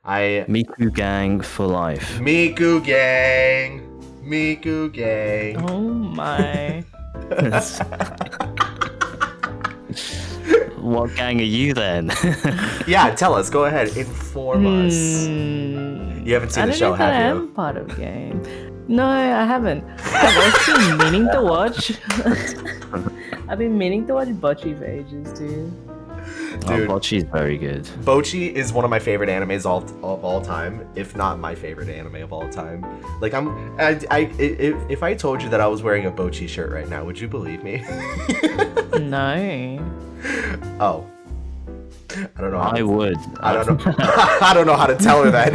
Miku gang for life. Miku gang. Miku gang. Oh my. What gang are you then? Yeah, tell us. Go ahead. Inform us. You haven't seen the show, I have am you? part of game. No, I haven't. I've also been meaning to watch. I've been meaning to watch Bocce for ages, dude. Dude. Bocce's very good. Bocce is one of my favorite animes of all time, if not my favorite anime of all time. Like if I told you that I was wearing a Bocce shirt right now, would you believe me? No. Oh. I don't know. I would. I don't know. I don't know how to tell her that.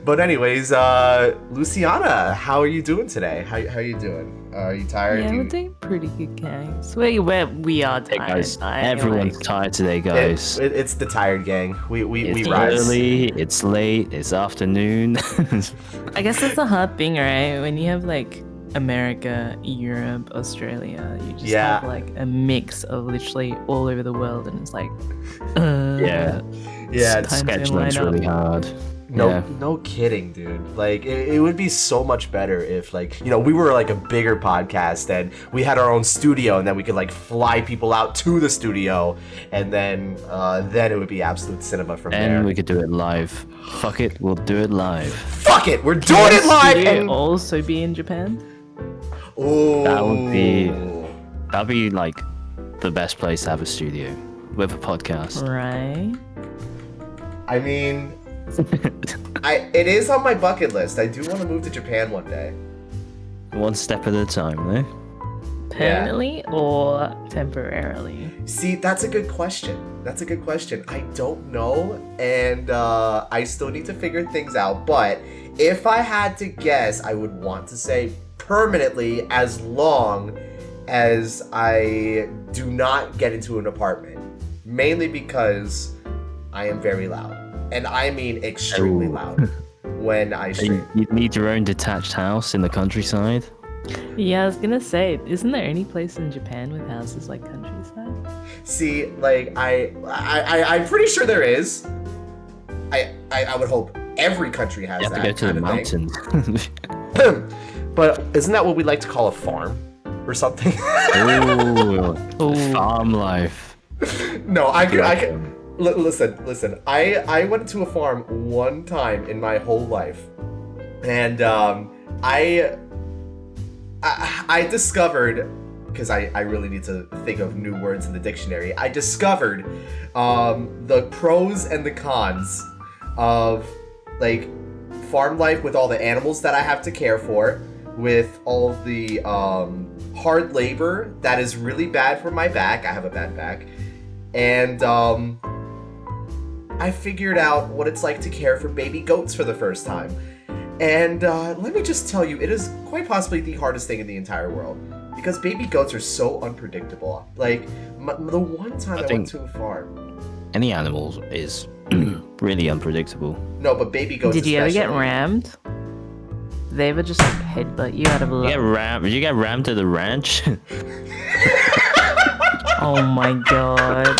But anyways, Lucianna, how are you doing today? How are you doing? Are you tired? Yeah, we're doing pretty good, guys. We are tired. Hey guys, everyone's tired today, guys. It's the tired gang. We It's rise. early, it's late, it's afternoon. I guess that's the hard thing, right? When you have like America, Europe, Australia, you just have like a mix of literally all over the world, and it's like, Yeah, it's time to Scheduling's line up. really hard. No kidding, dude. Like, it would be so much better if, like, we were like a bigger podcast and we had our own studio, and then we could like fly people out to the studio, and then it would be absolute cinema from there. And we could do it live. Fuck it, we'll do it live. Fuck it, we're doing it live. Studio And also be in Japan. ooh, That'd be like the best place to have a studio with a podcast. Right. I mean, it is on my bucket list. I do want to move to Japan one day. One step at a time, eh? Permanently or temporarily? See, that's a good question. I don't know, and I still need to figure things out. But if I had to guess, I would want to say permanently, as long as I do not get into an apartment. Mainly because I am very loud. And I mean extremely loud when I stream. You need your own detached house in the countryside. Yeah, I was gonna say, isn't there any place in Japan with houses like countryside? See, like I'm pretty sure there is. I would hope every country has You have that. to go to the kind of mountains. But isn't that what we like to call a farm or something? Ooh, farm life. No, I can. Listen. I went to a farm one time in my whole life, and I discovered, because I really need to think of new words in the dictionary. I discovered the pros and the cons of like farm life with all the animals that I have to care for, with all the hard labor that is really bad for my back. I have a bad back. And I figured out what it's like to care for baby goats for the first time. And let me just tell you, it is quite possibly the hardest thing in the entire world. Because baby goats are so unpredictable. Like, the one time I went to a farm... Any animal is really unpredictable. No, but baby goats Did you ever get especially. rammed? They ever just like headbutt you out of a You get rammed to the ranch? Oh my god.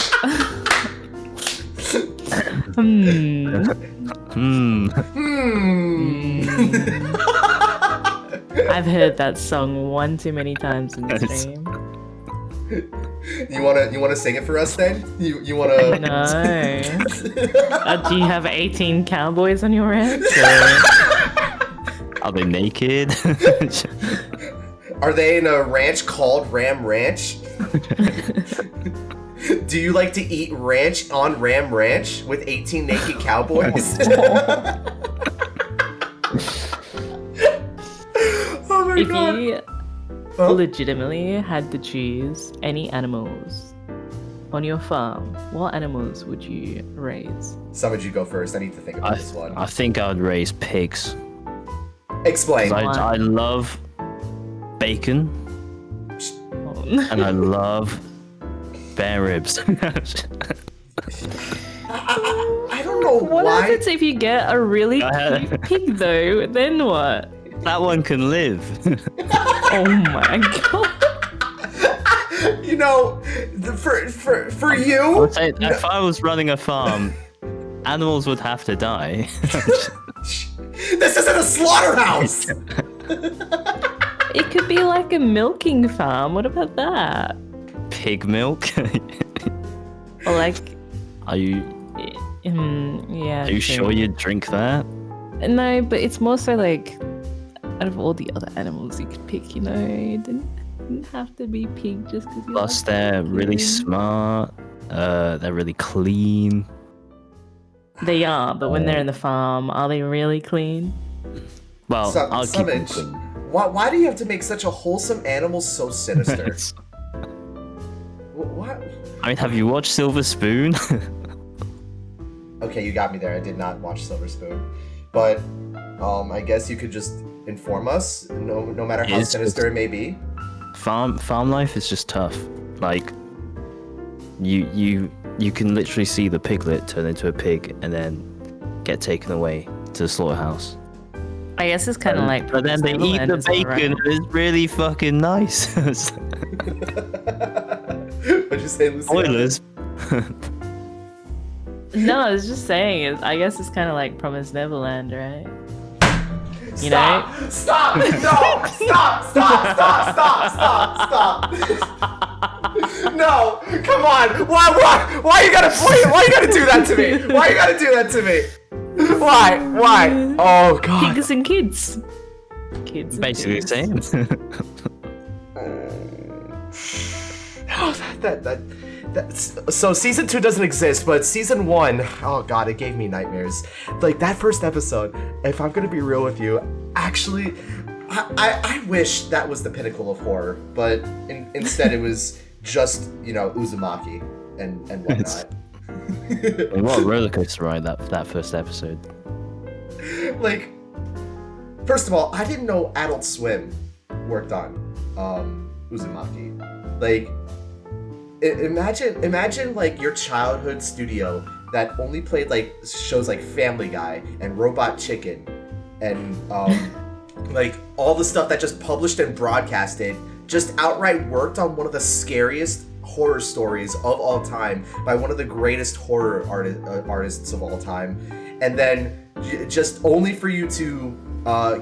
I've heard that song one too many times in the stream. You wanna sing it for us then? You wanna? No. Do you have 18 cowboys on your ranch? Are they naked? Are they in a ranch called Ram Ranch? Do you like to eat ranch on Ram Ranch with 18 naked cowboys? Oh my If god. you legitimately had to choose any animals on your farm, what animals would you raise? Sumage, you go first. I need to think about this one. I think I'd raise pigs. Explain. 'Cause I love bacon and I love bear ribs. I don't know What why. happens if you get a really cute pig though? Then what? That one can live. Oh my god. You know, For I you? would say if I was running a farm, animals would have to die. This isn't a slaughterhouse. It could be like a milking farm. What about that? Pig milk? Or like, Are you yeah. are you true. sure you'd drink that? No, but it's more so like, out of all the other animals you could pick, you know, it didn't have to be pig just because you Plus, like they're really pig. smart. They're really clean. They are, but when they're in the farm, are they really clean? Well, I'll keep them Sumage, clean. why do you have to make such a wholesome animal so sinister? What? I mean, have you watched Silver Spoon? Okay, you got me there. I did not watch Silver Spoon, but I guess you could just inform us, no matter how It's sinister it may be. Farm life is just tough. Like, you can literally see the piglet turn into a pig and then get taken away to the slaughterhouse. I guess it's kind of like. But then they eat the Neverland as well, right? bacon. And it's really fucking nice. What'd you say, Lucianna? Spoilers. No, I was just saying. I guess it's kind of like Promised Neverland, right? You Stop! know? Stop! No! Stop! Stop! Stop! No! Come on! Why you gotta do that to me? Why you gotta do that to me? Why? Oh god. Pigs and kids. Kids. And Basically the pigs. same. So season 2 doesn't exist, but season 1, oh god, it gave me nightmares. Like that first episode, if I'm gonna be real with you, actually, I wish that was the pinnacle of horror, but instead it was just, Uzumaki and whatnot. What a roller coaster ride that first episode. Like, first of all, I didn't know Adult Swim worked on Uzumaki. Like, imagine like your childhood studio that only played like shows like Family Guy and Robot Chicken and like all the stuff that just published and broadcasted just outright worked on one of the scariest horror stories of all time by one of the greatest horror artists of all time, and then just only for you to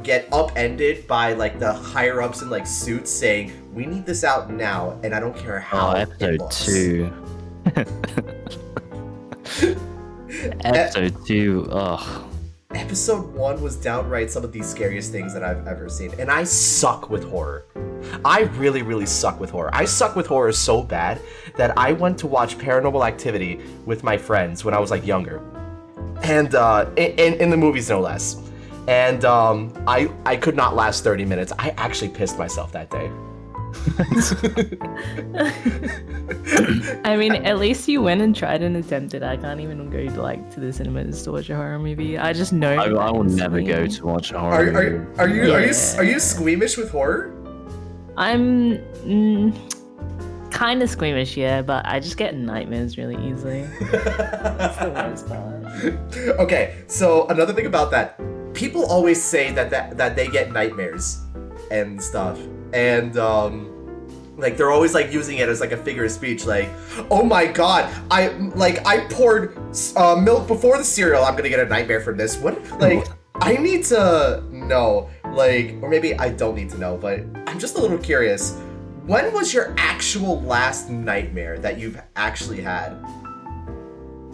get upended by like the higher ups in like suits saying we need this out now, and I don't care how. Episode 2. Episode 2. Ugh. Episode 1 was downright some of the scariest things that I've ever seen, and I suck with horror. I really, really suck with horror. I suck with horror so bad that I went to watch Paranormal Activity with my friends when I was like younger, and in the movies no less. And I could not last 30 minutes. I actually pissed myself that day. I mean, at least you went and tried and attempted. I can't even go to the cinemas to watch a horror movie. I just know. I will never go to watch a horror movie. Are you Yeah. squeamish with horror? I'm kind of squeamish, yeah, but I just get nightmares really easily. That's the worst part. Okay, so another thing about that, people always say that they get nightmares and stuff, and like they're always like using it as like a figure of speech, like, oh my god, I poured milk before the cereal, I'm gonna get a nightmare from this. What? Like, I need to know, like, or maybe I don't need to know, but I'm just a little curious. When was your actual last nightmare that you've actually had?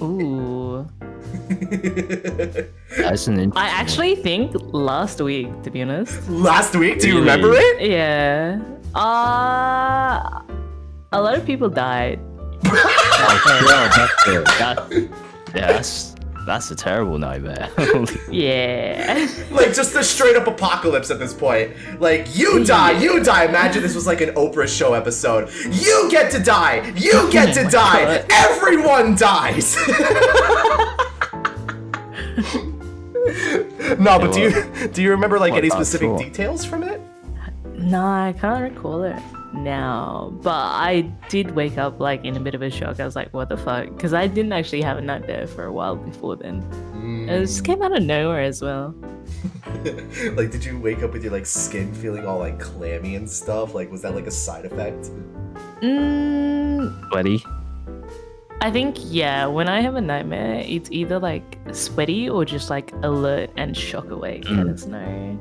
Ooh. That's an interesting I actually think last week, to be honest. Last week? Do you Really? remember it? Yeah. A lot of people died. That's a terrible nightmare. Yeah. Like, just the straight up apocalypse at this point. Like, you die. Imagine this was like an Oprah show episode. You get to die. You get to die. God. Everyone dies. No, but do you remember like What any about specific Troy? details from it? No, I can't recall it now. But I did wake up like in a bit of a shock. I was like, what the fuck? Because I didn't actually have a nightmare for a while before then. It just came out of nowhere as well. Like, did you wake up with your like skin feeling all like clammy and stuff? Like, was that like a side effect? Sweaty. I think, yeah, when I have a nightmare, it's either like sweaty or just like alert and shock awake kind of scenario.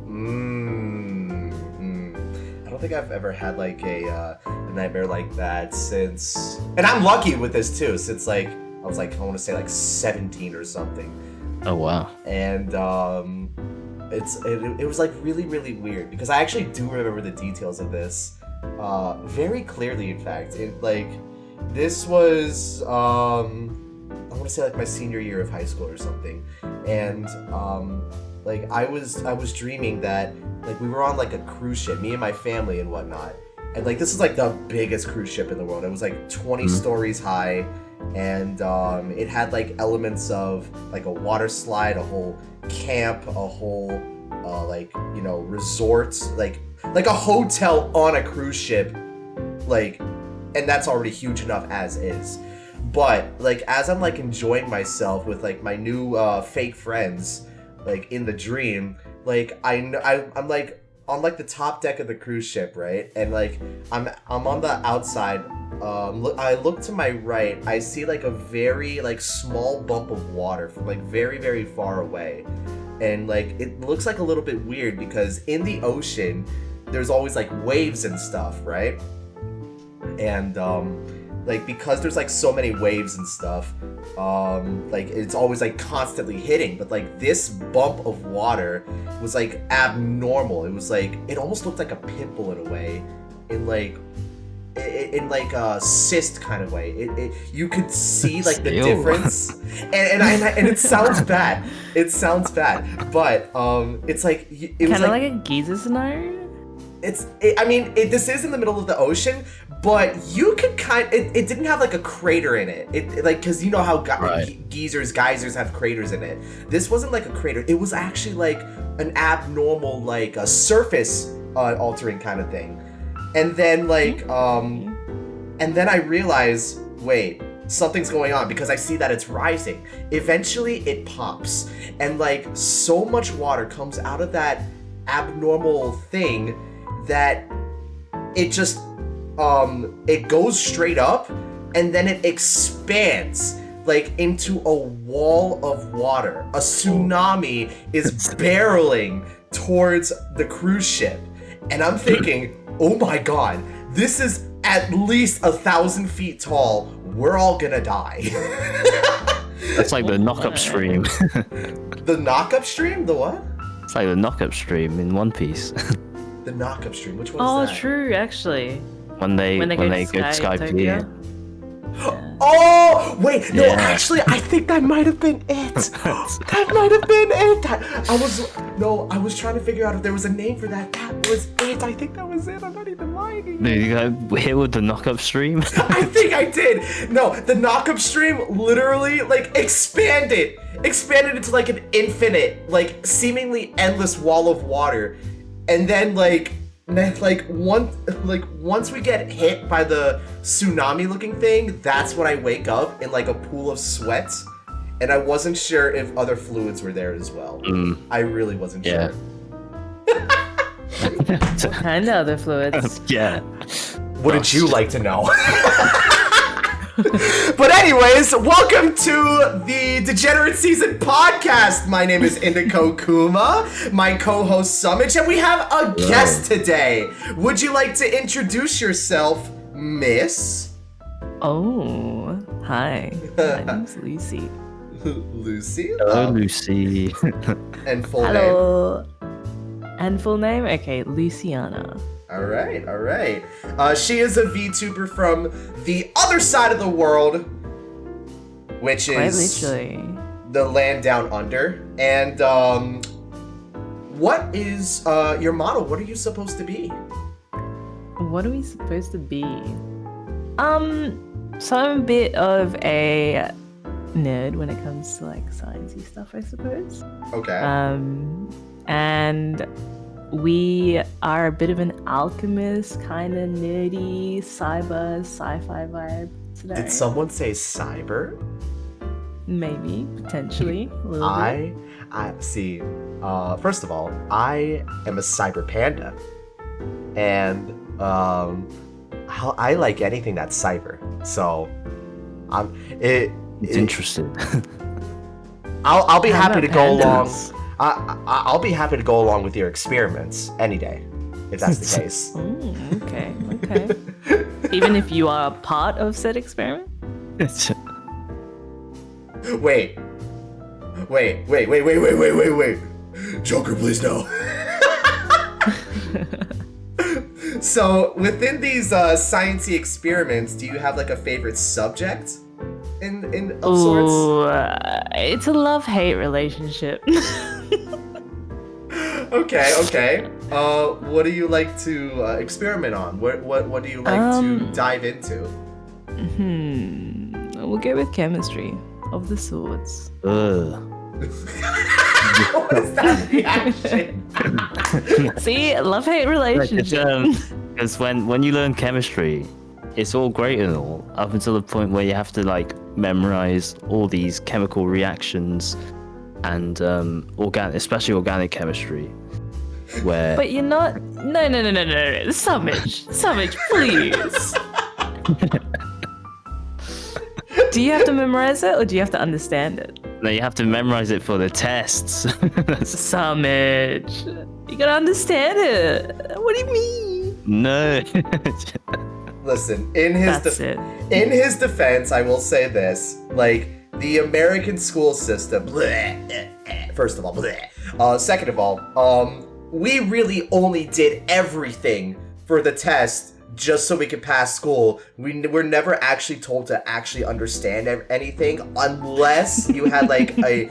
I don't think I've ever had like a nightmare like that since, and I'm lucky with this too, since like I was like, I want to say like 17 or something. Oh wow. And it was like really, really weird because I actually do remember the details of this very clearly. In fact, this was I want to say like my senior year of high school or something, and like I was dreaming that like we were on like a cruise ship, me and my family and whatnot, and like this is like the biggest cruise ship in the world. It was like 20 stories high, and it had like elements of like a water slide, a whole camp, a whole like, you know, resort, like a hotel on a cruise ship, like, and that's already huge enough as is. But like as I'm like enjoying myself with like my new fake friends, like in the dream, like I'm like on like the top deck of the cruise ship, right? And like I'm on the outside. I look to my right. I see like a very like small bump of water from like very, very far away, and like it looks like a little bit weird because in the ocean there's always like waves and stuff, right? And like because there's like so many waves and stuff, like it's always like constantly hitting, but like this bump of water was like abnormal. It was like, it almost looked like a pimple in a way, in like a cyst kind of way. You could see like the difference, and it sounds bad. It sounds bad, but it's like it was kind of like a geyser scenario. This is in the middle of the ocean, but you could it didn't have like a crater in it. It like, because you know how geysers have craters in it. This wasn't like a crater. It was actually like an abnormal, like a surface altering kind of thing. And then like and then I realize, wait, something's going on because I see that it's rising. Eventually it pops, and like so much water comes out of that abnormal thing that it just it goes straight up, and then it expands like into a wall of water. A tsunami is barreling towards the cruise ship, and I'm thinking, oh my god, this is at least 1,000 feet tall. We're all gonna die. That's like the knock-up stream. The knock-up stream? The what? It's like the knock-up stream in One Piece. The knock-up stream. Which one is that? Oh, true, actually. When they go to Skype. Oh, wait, no, actually, I think that might have been it. That might have been it. I was trying to figure out if there was a name for that. That was it. I think that was it. I'm not even lying. Did you go hit with the knock-up stream? I think I did. No, the knock-up stream literally, like, expanded into, like, an infinite, like, seemingly endless wall of water. And then, once we get hit by the tsunami looking thing, that's when I wake up in like a pool of sweat, and I wasn't sure if other fluids were there as well. I really wasn't sure. What kind of other fluids? Yeah. Wouldn't you like to know? But anyways, welcome to the Degenerate Season podcast. My name is IndicoKuma, my co-host Sumage, and we have a guest today. Would you like to introduce yourself, Miss? Oh, hi. My name's Lucy. Lucy? Hello, Lucy. And full name? Hello. And full name? Okay, Lucianna. All right. She is a VTuber from the other side of the world, which is literally the land down under. And what is your model? What are you supposed to be? What are we supposed to be? So I'm a bit of a nerd when it comes to like sciencey stuff, I suppose. Okay. And we are a bit of an alchemist, kind of nerdy, cyber, sci-fi vibe today. Did someone say cyber? Maybe, potentially, a little bit. I see. First of all, I am a cyber panda, and I like anything that's cyber. So, It's interesting. I'll be happy to go along. Pandas. I'll be happy to go along with your experiments any day, if that's the case. Okay. Even if you are a part of said experiment? Wait. Joker, please no. So, within these sciencey experiments, do you have like a favorite subject of sorts? Ooh, it's a love-hate relationship. Okay. What do you like to experiment on? What do you like to dive into? We'll go with chemistry of the swords. Ugh. What is that reaction? See, love-hate relationship. Because when you learn chemistry, it's all great and all, up until the point where you have to like memorize all these chemical reactions and especially organic chemistry. Where But you're not. No. Sumage, please. Do you have to memorize it or do you have to understand it? no, you have to memorize it for the tests. Sumage, you gotta understand it. What do you mean? No. Listen, in his defense, I will say this: like the American school system. First of all, second of all, we really only did everything for the test just so we could pass school. We're never actually told to actually understand anything unless you had like a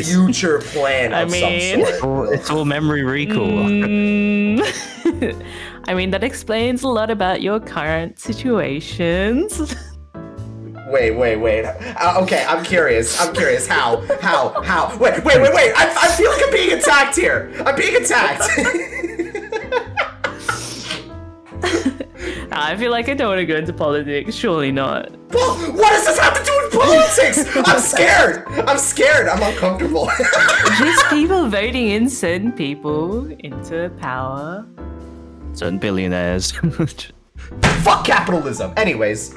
future plan of some sort. It's all memory recall. I mean, that explains a lot about your current situations. Wait. Okay, I'm curious. How? Wait. I feel like I'm being attacked here. I'm being attacked. I feel like I don't want to go into politics. Surely not. Well, what does this have to do with politics? I'm scared. I'm uncomfortable. Just people voting in certain people into power. Certain billionaires. Fuck capitalism. Anyways,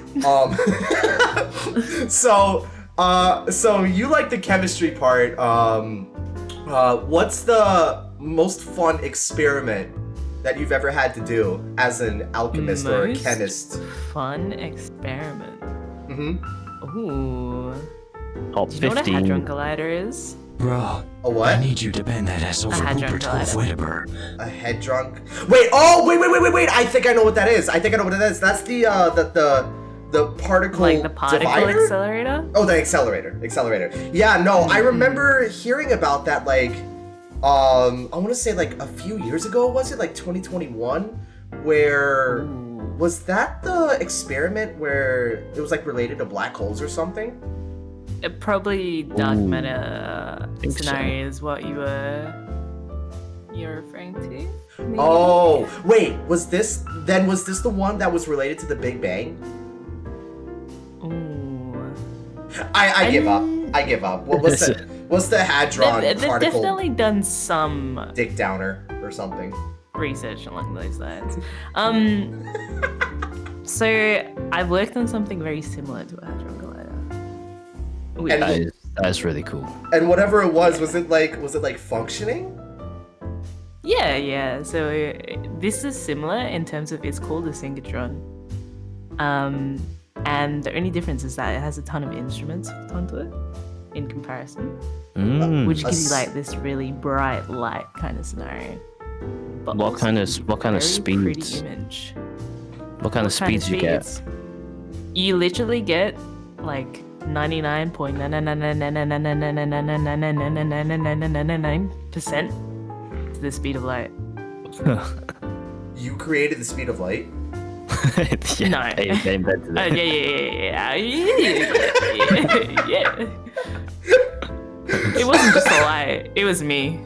so you like the chemistry part. What's the most fun experiment that you've ever had to do as an alchemist or a chemist? Fun experiment. Mm-hmm. Ooh. Top Do you know 15. what a hadron collider is? Bro, A what? I need you to bend that ass over hadron Rupert collider. Hofwedeber. A head drunk? Wait! I think I know what that is. That's the particle Like the particle divider? accelerator? Oh, the accelerator. Yeah, no, I remember hearing about that, like, I want to say, like, a few years ago, was it? Like, 2021? Where... Was that the experiment where it was, like, related to black holes or something? It probably dark Ooh, matter think so. scenario is what you're referring to? Maybe? Oh, wait, was this the one that was related to the Big Bang? Ooh. I give up. What's the hadron They've particle definitely done some dick downer or something? research along those lines. So I've worked on something very similar to a hadron collider. And- That is really cool. And whatever it was it like functioning? Yeah. So this is similar in terms of it's called a synchrotron. And the only difference is that it has a ton of instruments hooked onto it in comparison, which gives you like this really bright light kind of scenario. But What also kind of very speeds? Pretty image. What kind of speeds you get? You literally get like 99.99999999999% to the speed of light. You created the speed of light? Yeah, No. they invented it. Yeah. It wasn't just a light. It was me.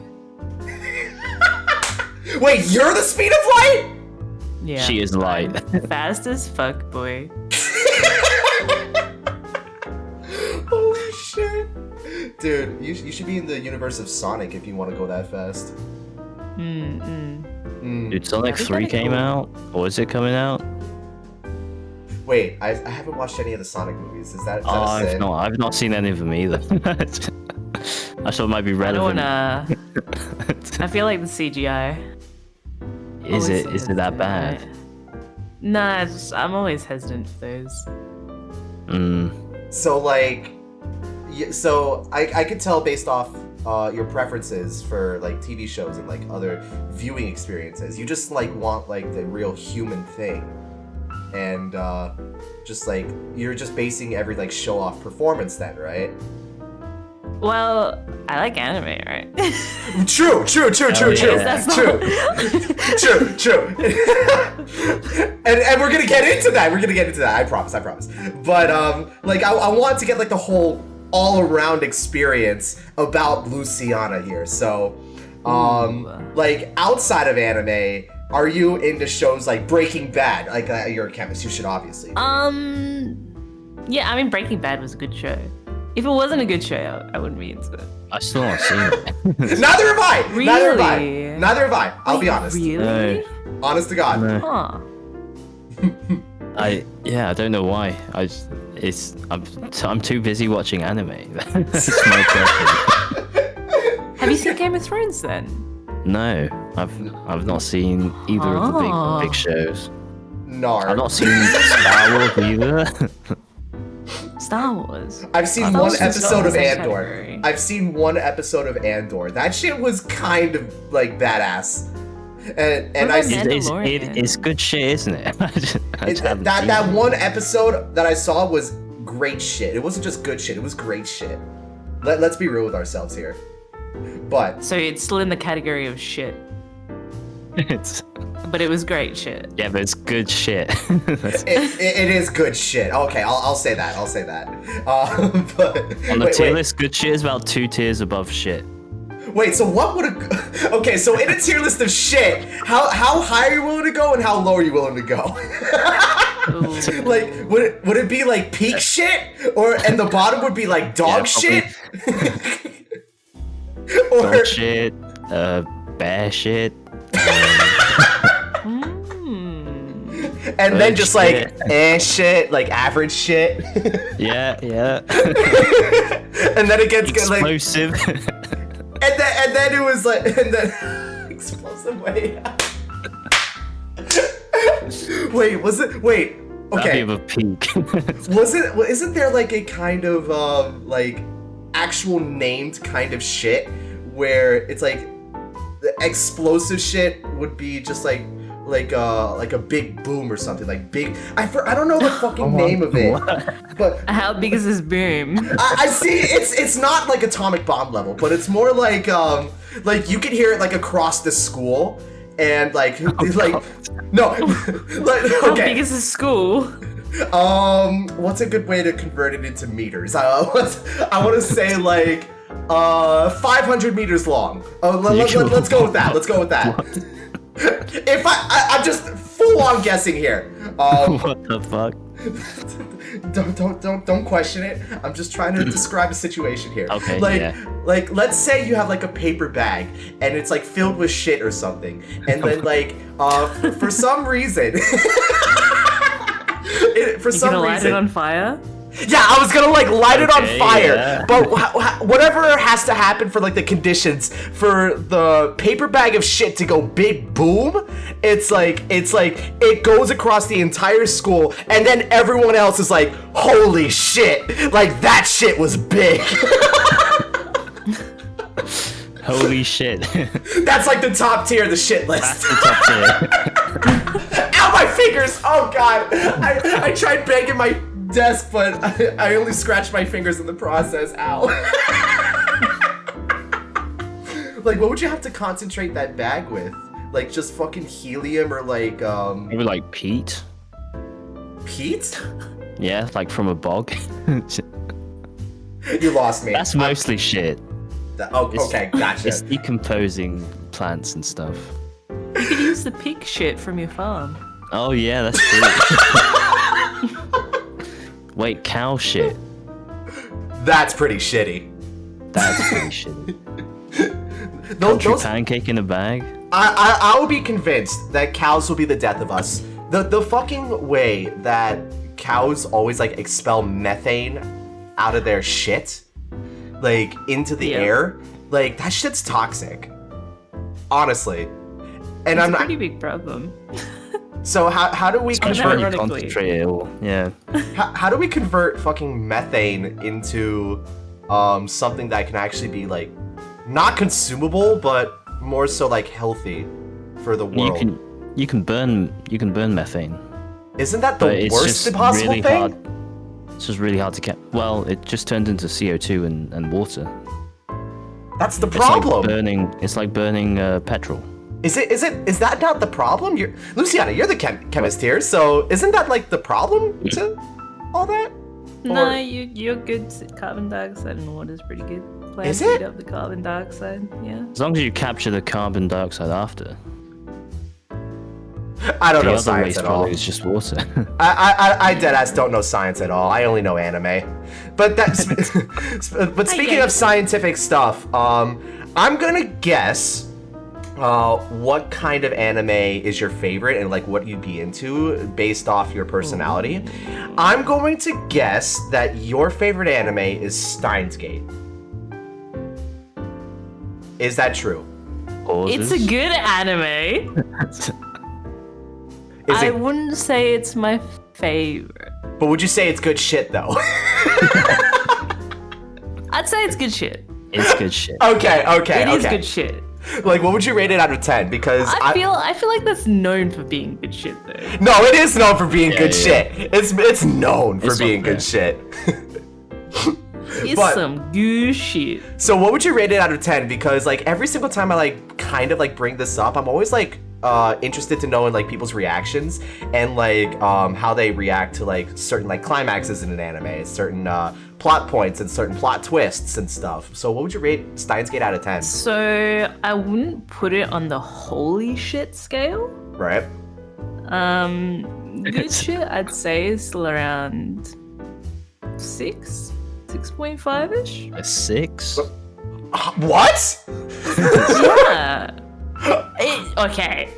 Wait, you're the speed of light? Yeah. She is light. Fast as fuck, boy. Holy shit. Dude, you should be in the universe of Sonic if you want to go that fast. Dude, Sonic That'd be 3 kinda came cool. out? Or is it coming out? Wait, I haven't watched any of the Sonic movies. Is that a I've sin? not. I've not seen any of them either. I thought it might be I relevant. don't wanna. I feel like the CGI. Is always it that bad? hesitant. Nah, I'm always hesitant for those. So like, so I could tell based off your preferences for like TV shows and like other viewing experiences. You just like want like the real human thing, and just like you're just basing every like show off performance then, right? Well, I like anime, right? True. That's True. and we're gonna get into that. I promise. But like I want to get like the whole all around experience about Lucianna here. So like outside of anime, are you into shows like Breaking Bad? Like you're a chemist, you should obviously be. Yeah, I mean Breaking Bad was a good show. If it wasn't a good show, I wouldn't be into it. I still not seen it. Neither have I. Really? Neither have I. I'll be honest. Really? No. Honest to God. No. Huh. I don't know why. I'm too busy watching anime. That's my problem. Have you seen Game of Thrones then? No, I've not seen either of the big shows. Nar. I've not seen Star Wars either. Star Wars. I've seen Star one Wars is episode of also Andor. category. I've seen one episode of Andor. That shit was kind of like badass. And What I about Mandalorian? It's good shit, isn't it? I just haven't seen that it. one episode that I saw was great shit. It wasn't just good shit. It was great shit. Let's be real with ourselves here. But So it's still in the category of shit, It's but it was great shit. yeah, but it's good shit. it is good shit. Okay, I'll say that. But On the wait, tier wait. list, good shit is about 2 tiers above shit. Wait, so what would a... Okay, so in a tier list of shit, how high are you willing to go and how low are you willing to go? Ooh. Like, would it be like peak shit? And the bottom would be like dog Yeah, shit? Or... Dog shit, bear shit. And then Good just like, shit. shit, like average shit. Yeah. And then it gets like... Explosive. And then it was like... And then... Explosive way. Wait, was it... Wait, okay. That'd be of a peak. Isn't there like a kind of like actual named kind of shit where it's like the explosive shit would be just like a big boom or something like big. I don't know the fucking name of it, but How big is this boom? I see it's not like atomic bomb level, but it's more like you could hear it like across the school and like no like How okay. big is this school? What's a good way to convert it into meters? I want to say like 500 meters long. Let's go with that. Let's go with that. If I'm just full on guessing here. What the fuck? Don't question it. I'm just trying to describe a situation here. Okay, Like let's say you have like a paper bag and it's like filled with shit or something, and then like for some reason. For You some gonna light reason, it on fire? yeah, I was gonna like light it on Okay, fire, yeah. but whatever has to happen for like the conditions for the paper bag of shit to go big boom, it's like it goes across the entire school, and then everyone else is like, holy shit, like that shit was big. Holy shit. That's like the top tier of the shit That's list. the top tier. Ow, my fingers! Oh god, I tried banging my desk, but I only scratched my fingers in the process. Ow. Like, what would you have to concentrate that bag with? Like, just fucking helium or like, Maybe like peat. peat? Yeah, like from a bog. You lost me. That's mostly shit. Okay, gotcha. It's decomposing plants and stuff. You could use the pig shit from your farm. Oh yeah, that's true. Wait, cow shit. That's pretty shitty. That's pretty shitty. Those, Country pancake in a bag. I will be convinced that cows will be the death of us. The fucking way that cows always like expel methane out of their shit, like into the air. Like that shit's toxic. Honestly. And It's a pretty big problem. So how do we Especially when you Ironically. concentrate it all. Yeah. how do we convert fucking methane into something that can actually be like not consumable but more so like healthy for the world? You can burn methane. Isn't that But the it's worst just possible really thing? hard. It's just really hard to get. Well, it just turns into CO2 and water. That's the problem. It's like burning petrol. Is that not the problem? Lucianna, you're the chemist here, so isn't that like the problem to all that? No, Or- you're good. Carbon dioxide and water is pretty good. Is Plants it? eat up the carbon dioxide. Yeah. As long as you capture the carbon dioxide after. I don't The know other science waste at all. product is just water. I deadass don't know science at all. I only know anime. But that's but speaking of scientific stuff, I'm gonna guess what kind of anime is your favorite and like what you'd be into based off your personality. I'm going to guess that your favorite anime is Steins Gate. Is that true? It's a good anime. Is I it? wouldn't say it's my favorite. But would you say it's good shit though? I'd say it's good shit. It's good shit. Okay. It is good shit. Like, what would you rate it out of 10? Because I feel like that's known for being good shit though. No, it is known for being good yeah. shit. It's known for It's being up there. good shit. It's But- some good shit. So what would you rate it out of 10? Because like every single time I like kind of like bring this up, I'm always like interested to know in like people's reactions and like how they react to like certain like climaxes in an anime, certain plot points and certain plot twists and stuff. So what would you rate Steins Gate out of 10? So I wouldn't put it on the holy shit scale. Right? Good shit I'd say is still around 6.5ish. A 6? What? Yeah. Okay.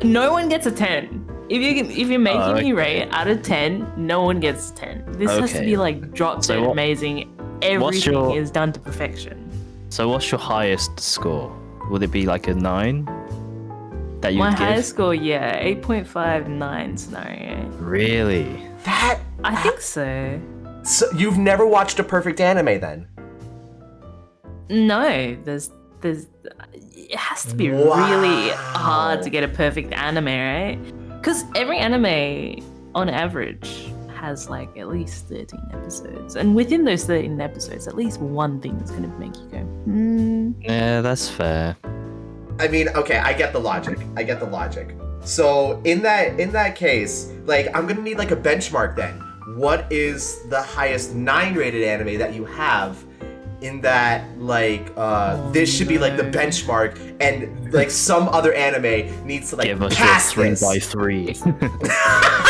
No one gets a 10. If you're making me rate out of 10, no one gets 10. This has to Okay. be like drop So dead what- amazing. what's Everything your- is done to perfection. So what's your highest score? Would it be like a 9? That you'd My give? highest score, yeah, 8.59 scenario. Really? That I think so. so you've never watched a perfect anime then? No, there's it has to be Wow. really hard to get a perfect anime, right? Because every anime on average has like at least 13 episodes, and within those 13 episodes, at least one thing is going to make you go, Yeah, that's fair. I mean, okay, I get the logic. So in that case, like I'm gonna need like a benchmark then. What is the highest 9 rated anime that you have in that like this should be like the benchmark and like some other anime needs to like Give us pass your this. 3x3.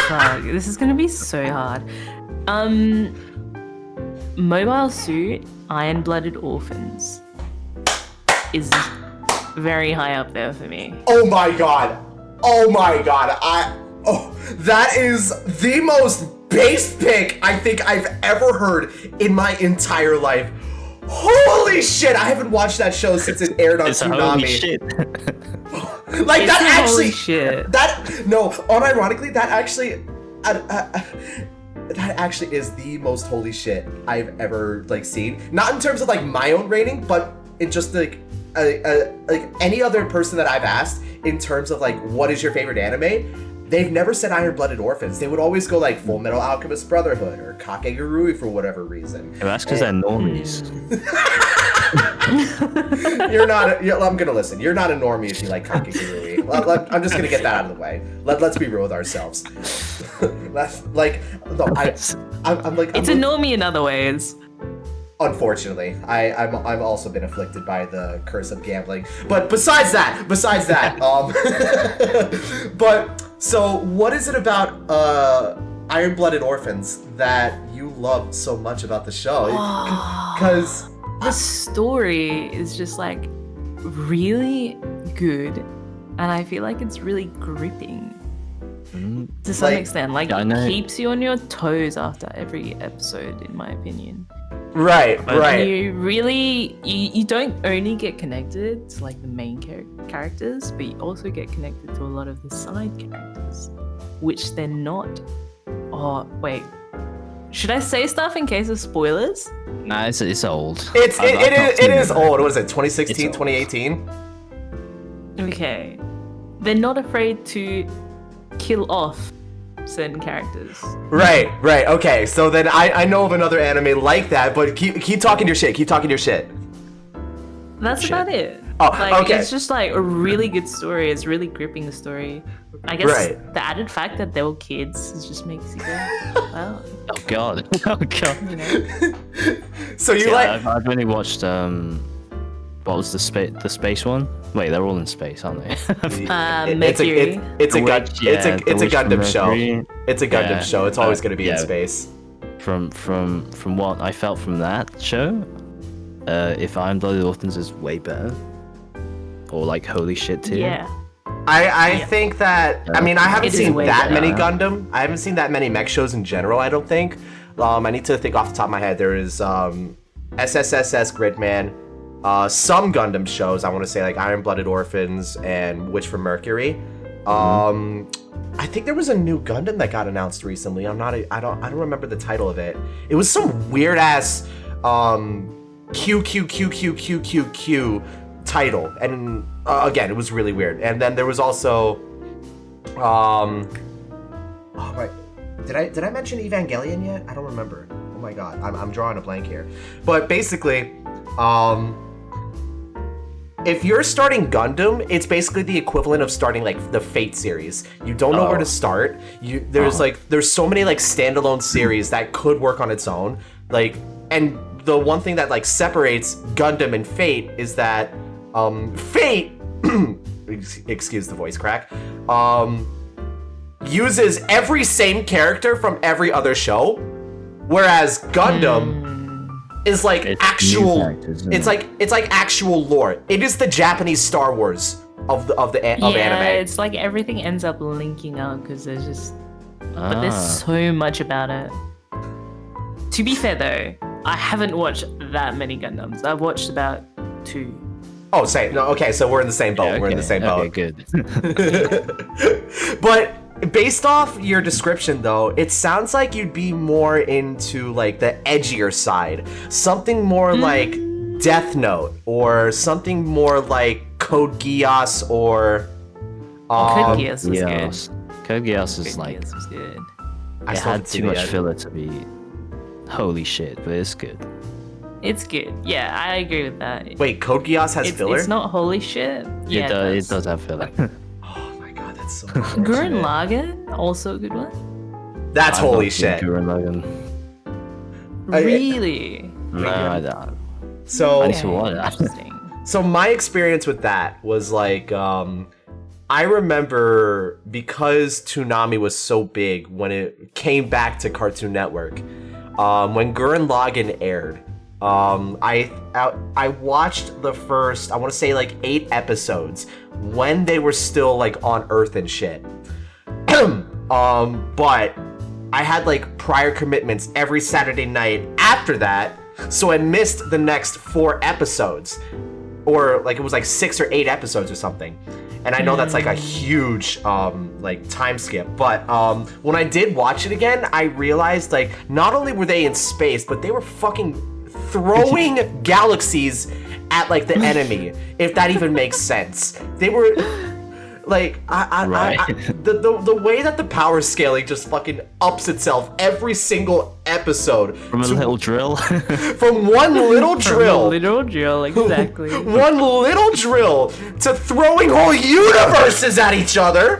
fuck, this is going to be so hard. Mobile Suit Iron-Blooded Orphans is very high up there for me. Oh my god. That is the most base pick I think I've ever heard in my entire life. Holy shit, I haven't watched that show since it aired on It's a holy Tsunami. shit. Like It's that a holy actually shit. unironically that actually is the most holy shit I've ever like seen. Not in terms of like my own rating, but in just like any other person that I've asked in terms of like what is your favorite anime, they've never said Iron-Blooded Orphans. They would always go like Full Metal Alchemist Brotherhood or Kakegurui for whatever reason. Yeah, that's because they're normies. I'm gonna listen. You're not a normie if you like Kakegurui. I'm just gonna get that out of the way. Let's be real with ourselves. That's like no, I'm like It's a normie in other ways. unfortunately, I'm also been afflicted by the curse of gambling. But besides that, but so what is it about Iron-Blooded Orphans that you love so much about the show? Because The story is just like really good, and I feel like it's really gripping. To some Like- extent, like Yeah, I know. it keeps you on your toes after every episode, in my opinion. Right, And right. you really, you don't only get connected to like the main characters, but you also get connected to a lot of the side characters, which they're not. Oh wait, should I say stuff in case of spoilers? Nah, it's old. It is old. old. What is it? 2016, It's old. 2018? Okay, they're not afraid to kill off certain characters. Right. Okay, so then I know of another anime like that, but keep talking your shit. Keep talking your shit. That's Shit. about it. Oh, like, okay. It's just like a really good story. It's really gripping the story. I guess Right. the added fact that they were kids just makes you go, wow, Oh god. Oh god. you know. So you Yeah, like I've only watched what was the space one? Wait, they're all in space, aren't they? Mercury. it's a The Witch from Gundam show. Mercury. It's a Gundam Yeah, show. It's always but, going to be in yeah. space. From what I felt from that show, if Iron Blooded Orphans is way better. Or like holy shit tier. Yeah. I think that I mean I haven't It is seen way that better. many Gundam. I haven't seen that many mech shows in general. I don't think. I need to think off the top of my head. There is SSSS Gridman, some Gundam shows. I want to say like Iron Blooded Orphans and Witch from Mercury. I think there was a new Gundam that got announced recently. I don't remember the title of it. It was some weird ass QQQQQQQ title, and again, it was really weird. And then there was also, oh wait, did I mention Evangelion yet? I don't remember. Oh my god, I'm drawing a blank here. But basically, if you're starting Gundam, it's basically the equivalent of starting like the Fate series. You don't know where to start. There's so many like standalone series that could work on its own. Like, and the one thing that like separates Gundam and Fate is that Fate, excuse the voice crack, uses every same character from every other show, whereas Gundam is like It's new actual. characters, isn't It's it? like actual lore. It is the Japanese Star Wars of Yeah, anime. it's like everything ends up linking up because there's just, but Ah. there's so much about it. To be fair though, I haven't watched that many Gundams. I've watched about 2. Oh, say no. Okay, so we're in the same boat. Yeah, We're in the same boat. Okay, good. But based off your description, though, it sounds like you'd be more into like the edgier side, something more like Death Note, or something more like Code Geass, or Code Geass was Geass. Code Geass is good. like Geass was good. I it still had haven't too seen it much yet. filler to be holy shit, but it's good. It's good. Yeah, I agree with that. Wait, Code Geass has filler? It's not holy shit. Yeah, It does have filler. Oh my god, that's so unfortunate. Gurren Lagann, also a good one. That's I've holy not seen shit. Gurren Lagann. Really? No, I don't. So I need to watch that. Interesting. So my experience with that was like, I remember because Toonami was so big when it came back to Cartoon Network, when Gurren Lagann aired, I watched the first, I want to say like 8 episodes when they were still like on Earth and shit. But I had like prior commitments every Saturday night after that, so I missed the next 4 episodes, or like it was like 6 or 8 episodes or something. And I know that's like a huge like time skip, but when I did watch it again, I realized like not only were they in space, but they were fucking throwing galaxies at like the enemy, if that even makes sense. They were like the way that the power scaling just fucking ups itself every single episode From a little drill. from one little drill. Literal drill, exactly. One little drill to throwing whole universes at each other.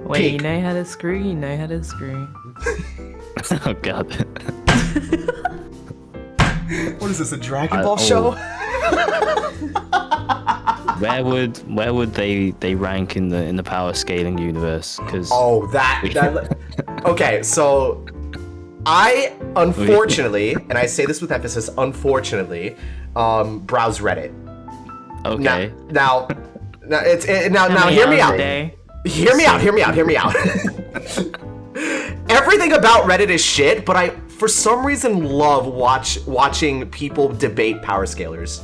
When you Peak. know how to screw, you know how to screw. Oh god. What is this, a Dragon I- Ball oh. show? Where would they rank in the power scaling universe? Because Oh, that okay, so I unfortunately, and I say this with emphasis, unfortunately, browse Reddit. okay. Now hear me Every out. other day. Hear me out. Everything about Reddit is shit, but I, for some reason, love watching people debate power scalers.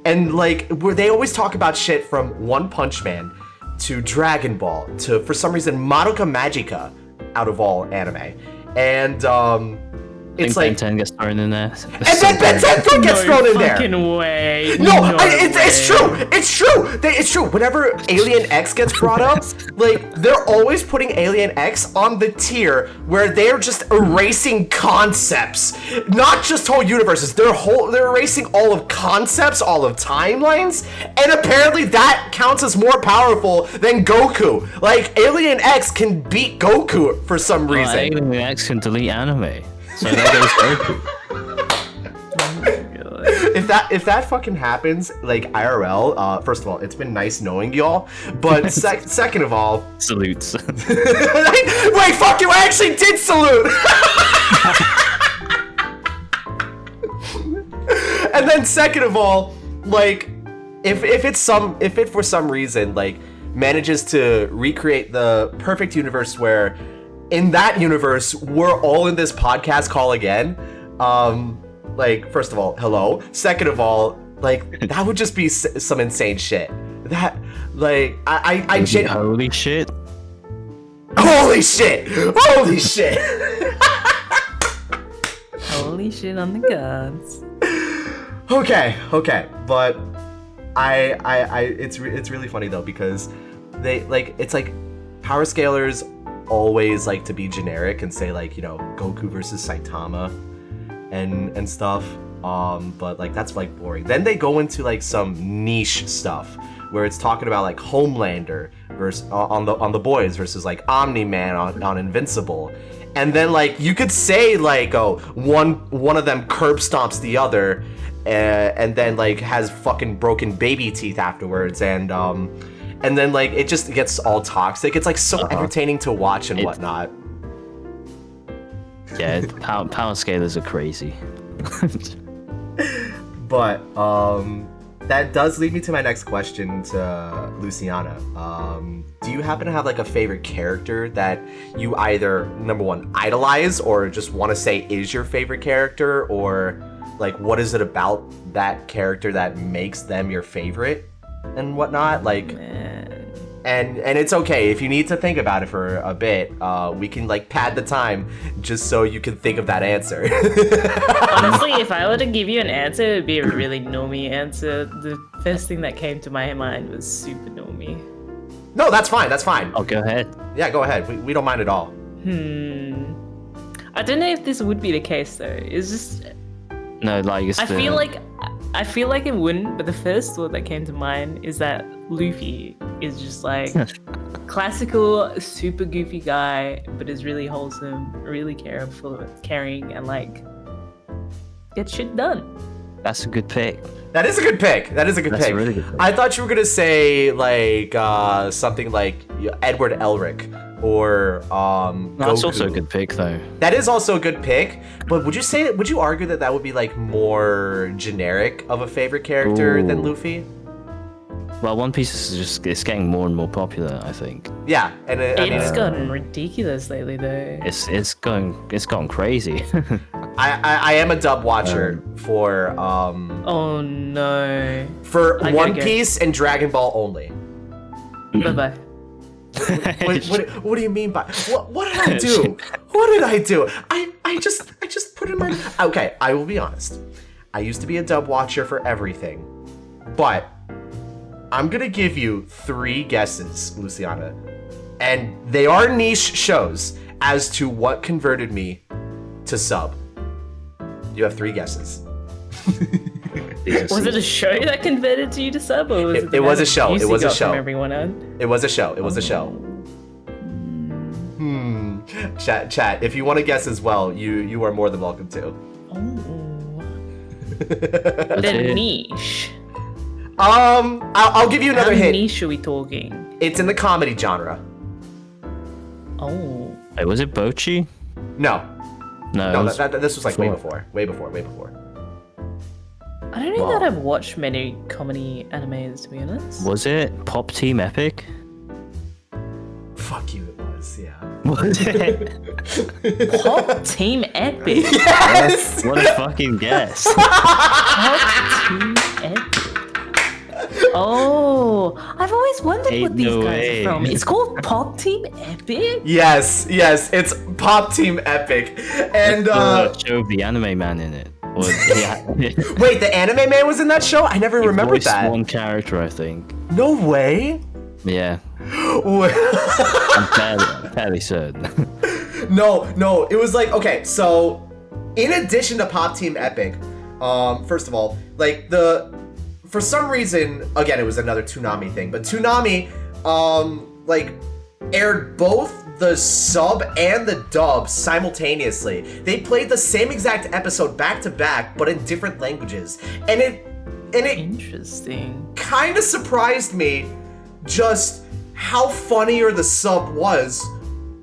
And like, where they always talk about shit from One Punch Man to Dragon Ball to, for some reason, Madoka Magica, out of all anime. And it's like Ben 10 gets thrown in there. and then Ben 10 gets thrown in there. Way. It's true. It's true. Whenever Alien X gets brought up, like, they're always putting Alien X on the tier where they're just erasing concepts, not just whole universes. They're erasing all of concepts, all of timelines, and apparently that counts as more powerful than Goku. Like, Alien X can beat Goku for some reason. Alien X can delete anime. So that goes Goku. If that fucking happens, like IRL, first of all, it's been nice knowing y'all, but second of all, Salutes. wait, fuck you, I actually did salute. And then second of all, like, if it for some reason like manages to recreate the perfect universe where in that universe we're all in this podcast call again, like, first of all, hello. Second of all, like, that would just be some insane shit. That, like, I Holy shit. Holy shit! Holy shit! Holy shit on the gods. Okay, but it's really funny though, because they, like, it's like power scalers always like to be generic and say, like, you know, Goku versus Saitama and stuff, but like that's like boring. Then they go into like some niche stuff where it's talking about like Homelander versus on the boys versus like Omni-Man on Invincible, and then like you could say like, oh, one of them curb stomps the other, and then like has fucking broken baby teeth afterwards, and then like it just gets all toxic. It's like so entertaining to watch and whatnot. Yeah, power scalers are crazy. But that does lead me to my next question to Lucianna. Do you happen to have like a favorite character that you either, number one, idolize, or just want to say is your favorite character, or like what is it about that character that makes them your favorite and whatnot? Like, and it's okay if you need to think about it for a bit. We can like pad the time just so you can think of that answer. Honestly, if I were to give you an answer, it would be a really normie answer. The first thing that came to my mind was super normie. No, that's fine. Oh, go ahead. Yeah, go ahead. We don't mind at all. I don't know if this would be the case though. It's just No, like it's I feel like it wouldn't, but the first thought that came to mind is that Luffy is just like classical super goofy guy, but is really wholesome, really caring, and like gets shit done. That's a good pick. That is a good pick. That's a really good pick. I thought you were gonna say like something like Edward Elric or That's Goku. also a good pick though. That is also a good pick, but would you argue that would be like more generic of a favorite character than Luffy? Well, One Piece is it's getting more and more popular, I think. Yeah, and It's gotten ridiculous lately though. It's gone crazy. I am a dub watcher for Oh no. for I One gotta go. Piece and Dragon Ball only. Bye-bye. What do you mean by what did I do? What did I do? I just put in my okay. I will be honest. I used to be a dub watcher for everything, but I'm gonna give you 3 guesses, Lucianna, and they are niche shows as to what converted me to sub. You have 3 guesses. Was it a show that converted you to sub, or was it? It was a show. It was a show. From everyone else? It was a show. It was a show. Chat. If you want to guess as well, you are more than welcome to. The niche. I'll give you another How hint. niche are we talking? It's in the comedy genre. Oh. Wait, was it Bochi? No, No. this was like before. way before. I don't know that I've watched many comedy animes, to be honest. Was it Pop Team Epic? yeah. Was it? Pop Team Epic. Yes! What a fucking guess. Pop Team Epic. Oh, I've always wondered Ain't what these no guys way. are from. It's called Pop Team Epic? Yes, it's Pop Team Epic. And Show of the anime man in it. Or, yeah. wait, the anime man was in that show? I never remembered voiced that. one character, I think. No way. Yeah, Wait. I'm fairly certain. No, it was like, okay, so in addition to Pop Team Epic, first of all, like for some reason, again, it was another Toonami thing, but Toonami, like, aired both the sub and the dub simultaneously. They played the same exact episode back to back, but in different languages. And it Interesting. kind of surprised me just how funnier the sub was,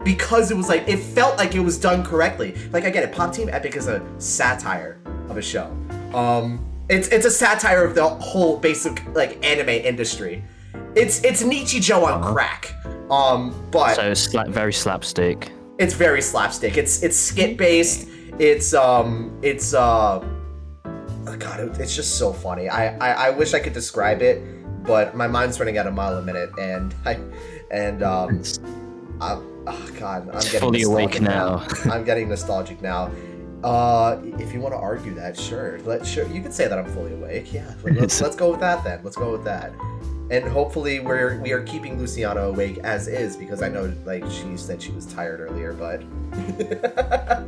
because it was like, it felt like it was done correctly. Like, I get it, Pop Team Epic is a satire of a show. It's a satire of the whole basic, like, anime industry. It's Nichijou on crack. But So it's very slapstick. it's very slapstick. It's skit based. It's God, it's just so funny. I wish I could describe it, but my mind's running out a mile a minute, and oh God, I'm getting fully awake nostalgic now. I'm getting nostalgic now. If you want to argue that, sure, you can say that I'm fully awake. Yeah, let's go with that then. Let's go with that. And hopefully we are keeping Lucianna awake as is, because I know, like, she said she was tired earlier, but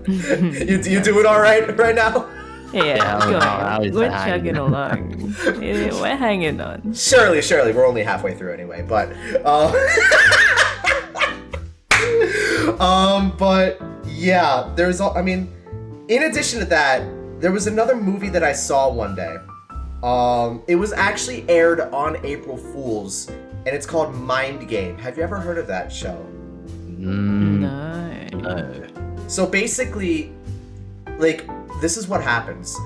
you doing all right now? Yeah, how is we're that chugging hanging? along. Yeah, we're hanging on. Surely, we're only halfway through anyway. But but yeah, I mean, in addition to that, there was another movie that I saw one day. It was actually aired on April Fools, and it's called Mind Game. Have you ever heard of that show? No. No. So basically, like, this is what happens.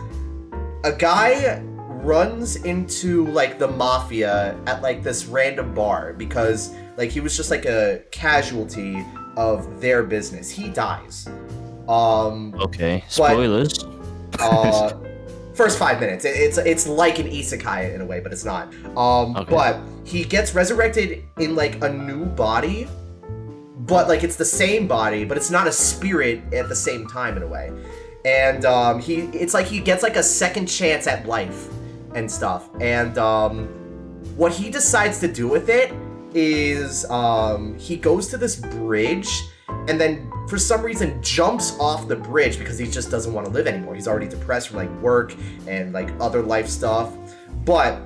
A guy runs into, like, the mafia at, like, this random bar because, like, he was just, like, a casualty of their business. He dies. Okay. Spoilers. First 5 minutes. It's like an isekai in a way, but it's not. Okay. But he gets resurrected in, like, a new body, but, like, it's the same body, but it's not a spirit at the same time in a way. And it's like he gets, like, a second chance at life and stuff. And what he decides to do with it is he goes to this bridge and then for some reason jumps off the bridge because he just doesn't want to live anymore. He's already depressed from, like, work and, like, other life stuff. But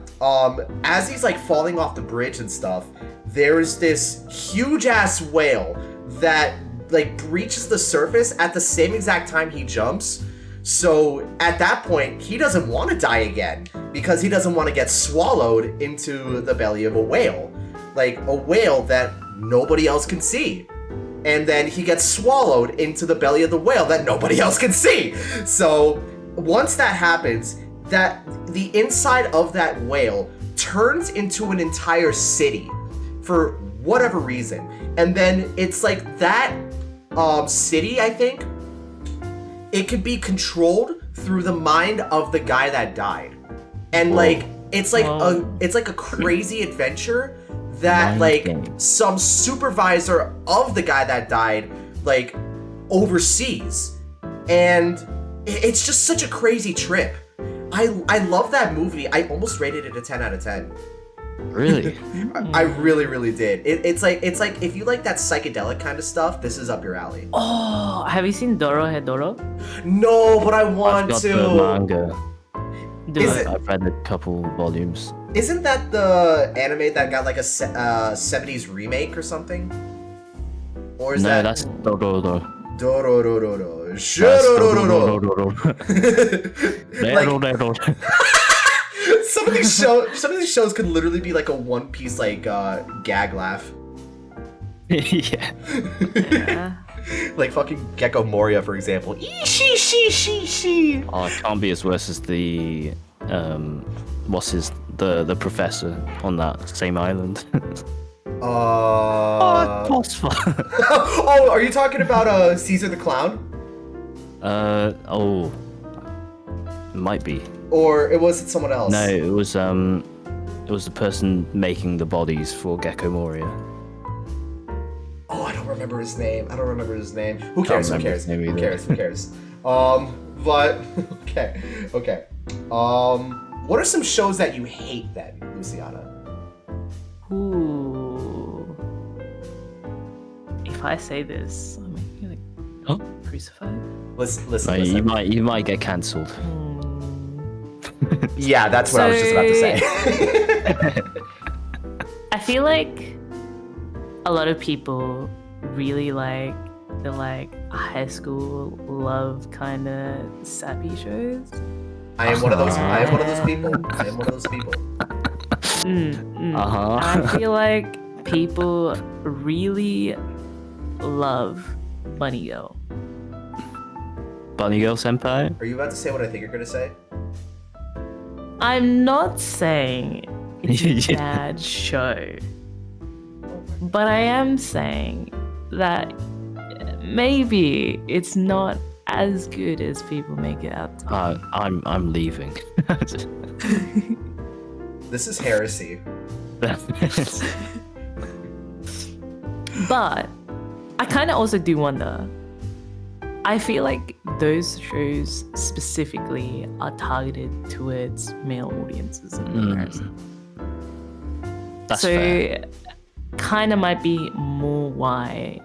as he's, like, falling off the bridge and stuff, there's this huge ass whale that, like, breaches the surface at the same exact time he jumps. So at that point, he doesn't want to die again because he doesn't want to get swallowed into the belly of a whale. Like, a whale that nobody else can see. And then he gets swallowed into the belly of the whale that nobody else can see. So once that happens, that the inside of that whale turns into an entire city for whatever reason. And then it's like that city, I think, it could be controlled through the mind of the guy that died. And like it's like a crazy adventure that, like, some supervisor of the guy that died, like, oversees. And it's just such a crazy trip. I love that movie. I almost rated it a 10 out of 10. Really? I really, really did. It's like if you like that psychedelic kind of stuff, this is up your alley. Oh, have you seen Doro Hedoro? No, but I want I've got to. the manga. Is it- I've read a couple volumes. Isn't that the anime that got, like, a 70s remake or something? Or is No, that that's Dororo. Dororororo? That's Shororororo. Dororo. Some of these shows could literally be like a One Piece, like, gag laugh. Yeah. Yeah. Like fucking Gecko Moria, for example. She. Oh, it can't be as worse as the the professor on that same island. Boss fight. Oh, are you talking about Caesar the Clown? Oh, might be. Or it was someone else? No, it was the person making the bodies for Gecko Moria. Oh, I don't remember his name. Who Can't cares? Who remember cares? his name Who either. cares? Who cares? But okay. What are some shows that you hate then, Luciana? Ooh. If I say this, I'm gonna get like Huh? crucified. Listen. You might get cancelled. Yeah, that's what I was just about to say. I feel like a lot of people really like the high school love kind of sappy shows. I am one of those people. Uh-huh. And I feel like people really love Bunny Girl. Bunny Girl Senpai? Are you about to say what I think you're gonna say? I'm not saying it's a Yeah. bad show, but I am saying that maybe it's not as good as people make it out to be. I'm leaving. This is heresy. But I kind of also do wonder. I feel like those shows specifically are targeted towards male audiences in comparison. That's So fair. kind of might be more why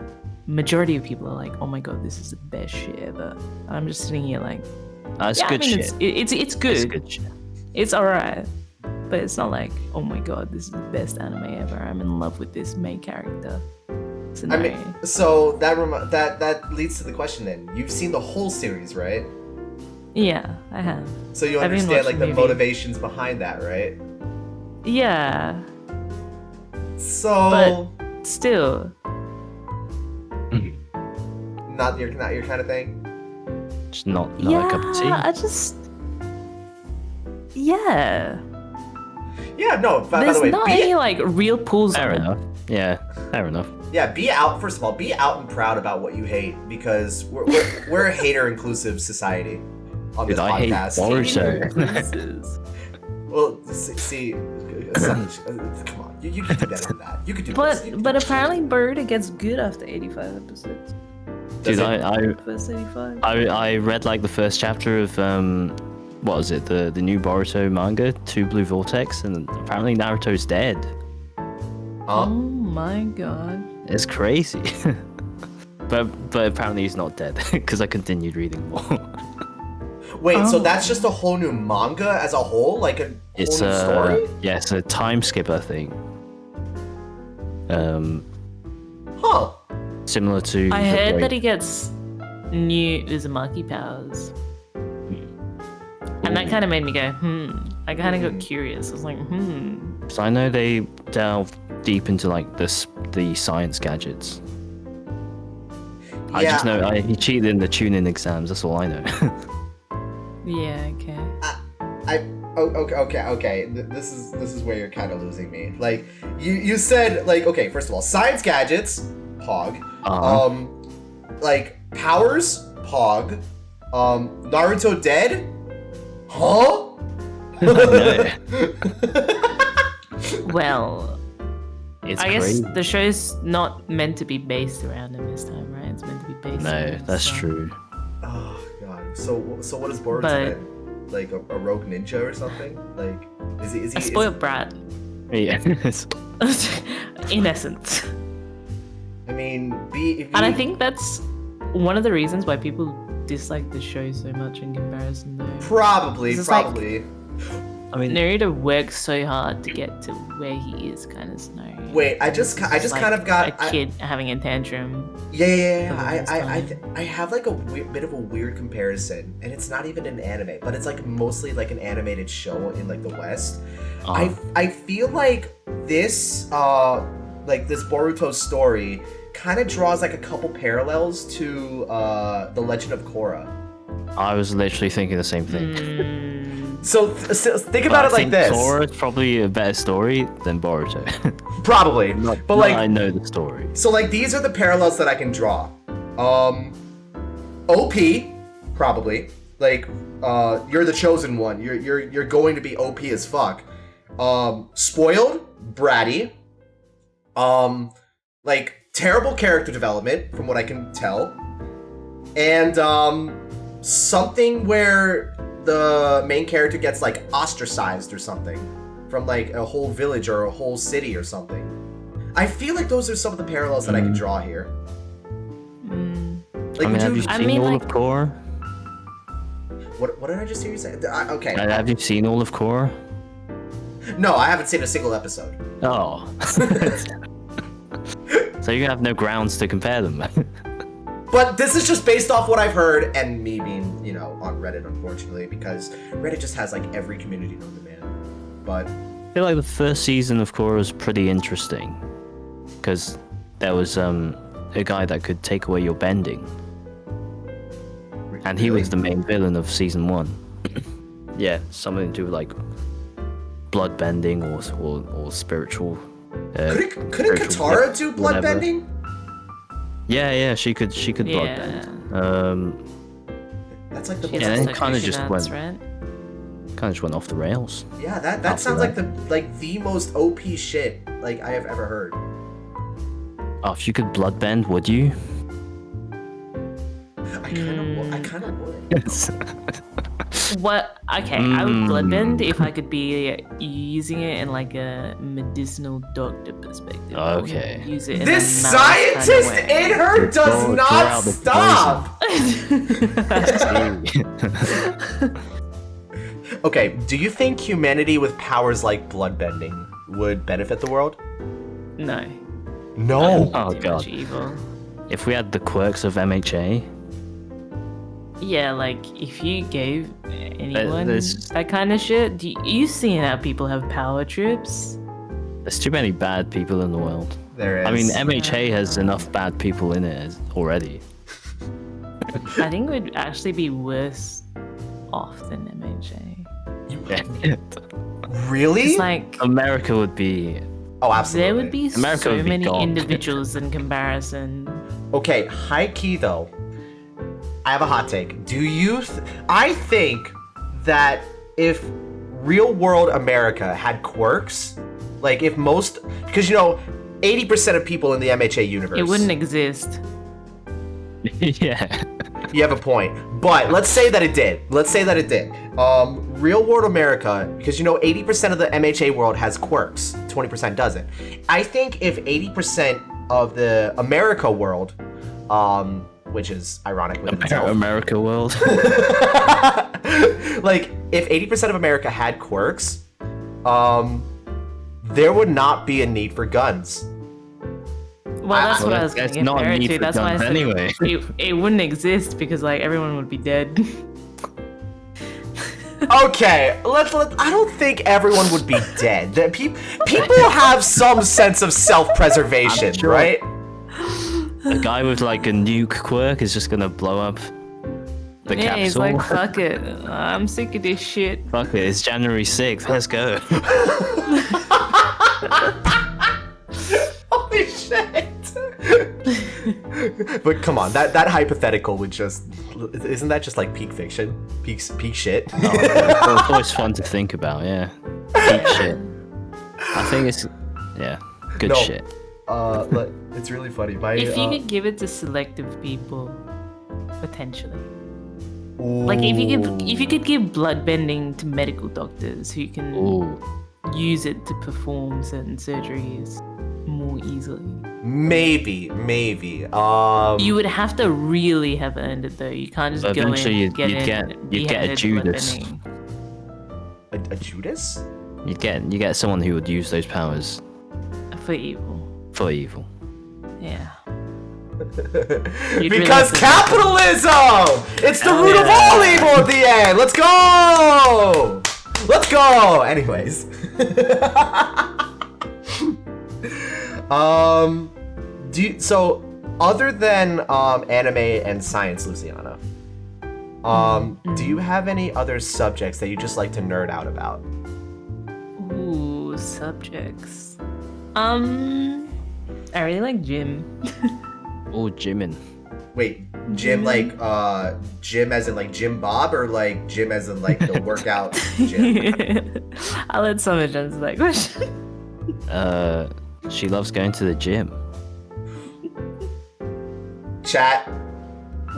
majority of people are like, oh my god, this is the best shit ever. And I'm just sitting here like, That's yeah, good I mean, shit. It's good. It's good shit. It's alright. But it's not like, oh my god, this is the best anime ever. I'm in love with this main character. I Scenario. mean, so that leads to the question then. You've seen the whole series, right? Yeah, I have. So you I've even understand watched like the the movie. motivations behind that, right? Yeah, So still. not your kind of thing. Just not Yeah, a cup of tea. I just. Yeah. Yeah, no. By There's the way, not any like real pulls Fair on it. enough. Yeah, fair enough. be out. First of all, be out and proud about what you hate because we're a hater inclusive society on this Dude, I hate podcast. Boruto. Well, see, Sumage, come on, you can do better than that. You could do this. You could But do apparently Boruto gets good after 85 episodes. Does Dude, it? First 85. I read like the first chapter of what was it, the new Boruto manga, Two Blue Vortex, and apparently Naruto's dead. Oh Huh? my god. It's crazy. but apparently he's not dead because I continued reading more. Wait, so Oh. that's just a whole new manga as a whole, like a whole It's new story? yeah, it's a time skip, I think. Huh? Similar to. I the heard Blade. that he gets new Uzumaki powers. And that kind of made me go, I kind of got curious. I was like, So I know they delve deep into like the science gadgets. I just know he cheated in the tune-in exams. That's all I know. Yeah, okay. Okay. This is where you're kind of losing me. Like you said, like, okay, first of all, science gadgets, Pog. Uh-huh. Like powers, Pog. Naruto dead? Huh? Well, It's I guess crazy. the show's not meant to be based around him this time, right? It's meant to be based No, around that's stuff. true. Oh god. So what is Boruto But- then? Like a rogue ninja or something? Like is he A spoiled brat, Yeah. in essence. I mean, And I think that's one of the reasons why people dislike the show so much in comparison, though. probably. It's like- I mean, Naruto works so hard to get to where he is, kind of scenario. Wait, I just It's like kind of got a kid having a tantrum. Yeah. For the longest I have like a bit of a weird comparison, and it's not even an anime, but it's like mostly like an animated show in like the West. I feel like this this Boruto story kind of draws like a couple parallels to the Legend of Korra. I was literally thinking the same thing. So think about it like this. Sora is probably a better story than Boruto. Probably, but like I know the story. So like these are the parallels that I can draw. OP, probably. Like you're the chosen one. You're going to be OP as fuck. Spoiled, bratty. Like terrible character development from what I can tell. And something where the main character gets like ostracized or something from like a whole village or a whole city or something. I feel like those are some of the parallels that I can draw here. Like, have you seen all of Korra? What did I just hear you say? Okay. Have you seen all of Korra? No, I haven't seen a single episode. Oh. So you have no grounds to compare them. But this is just based off what I've heard and me being, on Reddit, unfortunately, because Reddit just has like every community known to man. But I feel like the first season of Korra was pretty interesting because there was a guy that could take away your bending, and he was the main villain of season 1. Yeah, something to do with like blood bending or spiritual. Couldn't Katara do blood bending? Yeah, she could blood bend. That's like the most. Yeah, and it kind of just went. Right? Kind of just went off the rails. Yeah, that sounds like the most OP shit like I have ever heard. Oh, if you could blood bend, would you? I kind of would. What? Okay, I would bloodbend if I could be using it in like a medicinal doctor perspective. Okay. Use it in This a mouse scientist kind of way. in her does Draw not out the stop. Okay, do you think humanity with powers like bloodbending would benefit the world? No. No. Oh Too god. much evil. If we had the quirks of MHA, Yeah, like if you gave anyone there's- that kind of shit, you seen how people have power trips? there's too many bad people in the world. There is. I mean, MHA has enough bad people in it already. I think we'd actually be worse off than MHA. Really? It's like America would be. Oh, absolutely. there would be America so would be many gone. individuals in comparison. Okay, high key though. I have a hot take. I think that if real world America had quirks, like if because 80% of people in the MHA universe. It wouldn't exist. Yeah. You have a point. But let's say that it did. Real world America, because 80% of the MHA world has quirks, 20% doesn't. I think if 80% of the America world, which is ironic within itself. America world. Like, if 80% of America had quirks, there would not be a need for guns. Well, that's what I was There's going to not a compare it need to. for That's why I guns said anyway. it wouldn't exist because like everyone would be dead. Okay, I don't think everyone would be dead. People have some sense of self-preservation, I'm sure. right? A guy with like a nuke quirk is just gonna blow up the Yeah, he's capsule. like, fuck it. I'm sick of this shit. Fuck it, it's January 6th. Let's go. Holy shit! But come on, that hypothetical would isn't that just like peak fiction? Peak shit? It's always fun to think about, yeah. Peak shit. I think it's, good shit. Look, it's really funny. If you could give it to selective people, potentially. Like if you could give bloodbending to medical doctors who can use it to perform certain surgeries more easily. Maybe. You would have to really have earned it though. You can't just go Eventually in, you'd get a Judas. A Judas? You get someone who would use those powers For evil. for evil. Yeah. Because capitalism! It's the root of all evil at the end! Let's go! Anyways. So other than anime and science, Luciana, Do you have any other subjects that you just like to nerd out about? Ooh, subjects. I really like gym. Oh, gymming. Wait, gym like gym as in like Jim Bob, or like gym as in like the workout gym? I'll let Sumage answer that question. She loves going to the gym. Chat.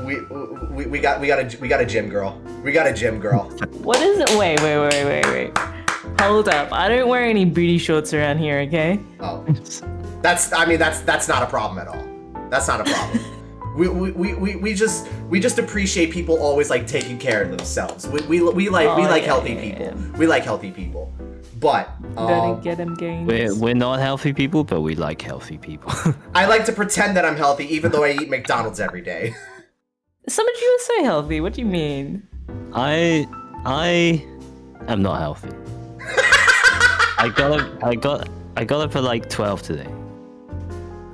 We got a gym girl. We got a gym girl. What is it? Wait. Hold up. I don't wear any booty shorts around here, okay? Oh. That's not a problem at all. That's not a problem. We just appreciate people always like taking care of themselves. We like healthy people. Yeah. We like healthy people. But Gotta get them gains. We're not healthy people, but we like healthy people. I like to pretend that I'm healthy even though I eat McDonald's every day. Some of you are so healthy. What do you mean? I am not healthy. I got up at like 12 today.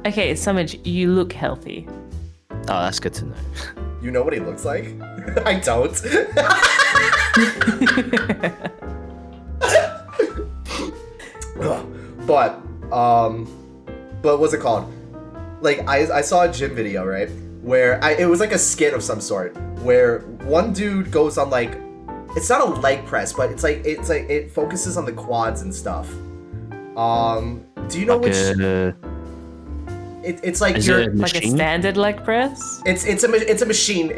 Okay, Sumage, you look healthy. Oh, that's good to know. You know what he looks like? I don't. But what's it called? Like I saw a gym video, right? Where it was like a skit of some sort, where one dude goes on like, it's not a leg press, but it's like it focuses on the quads and stuff. Do you know Like which? It's like Is you're it Like a machine? standard leg press? it's a machine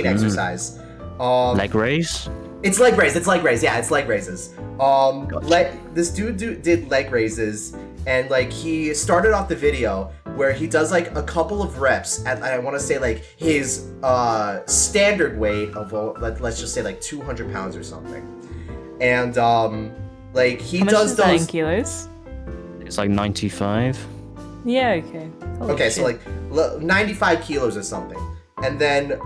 exercise. Leg raise? It's leg raise. Yeah, it's leg raises. This dude did leg raises, and like he started off the video where he does like a couple of reps at, I want to say like his standard weight of let's just say like 200 pounds or something, and like he How much does is that in those. kilos? It's like 95. Yeah, okay. Holy Okay, so shit. like 95 kilos or something. And then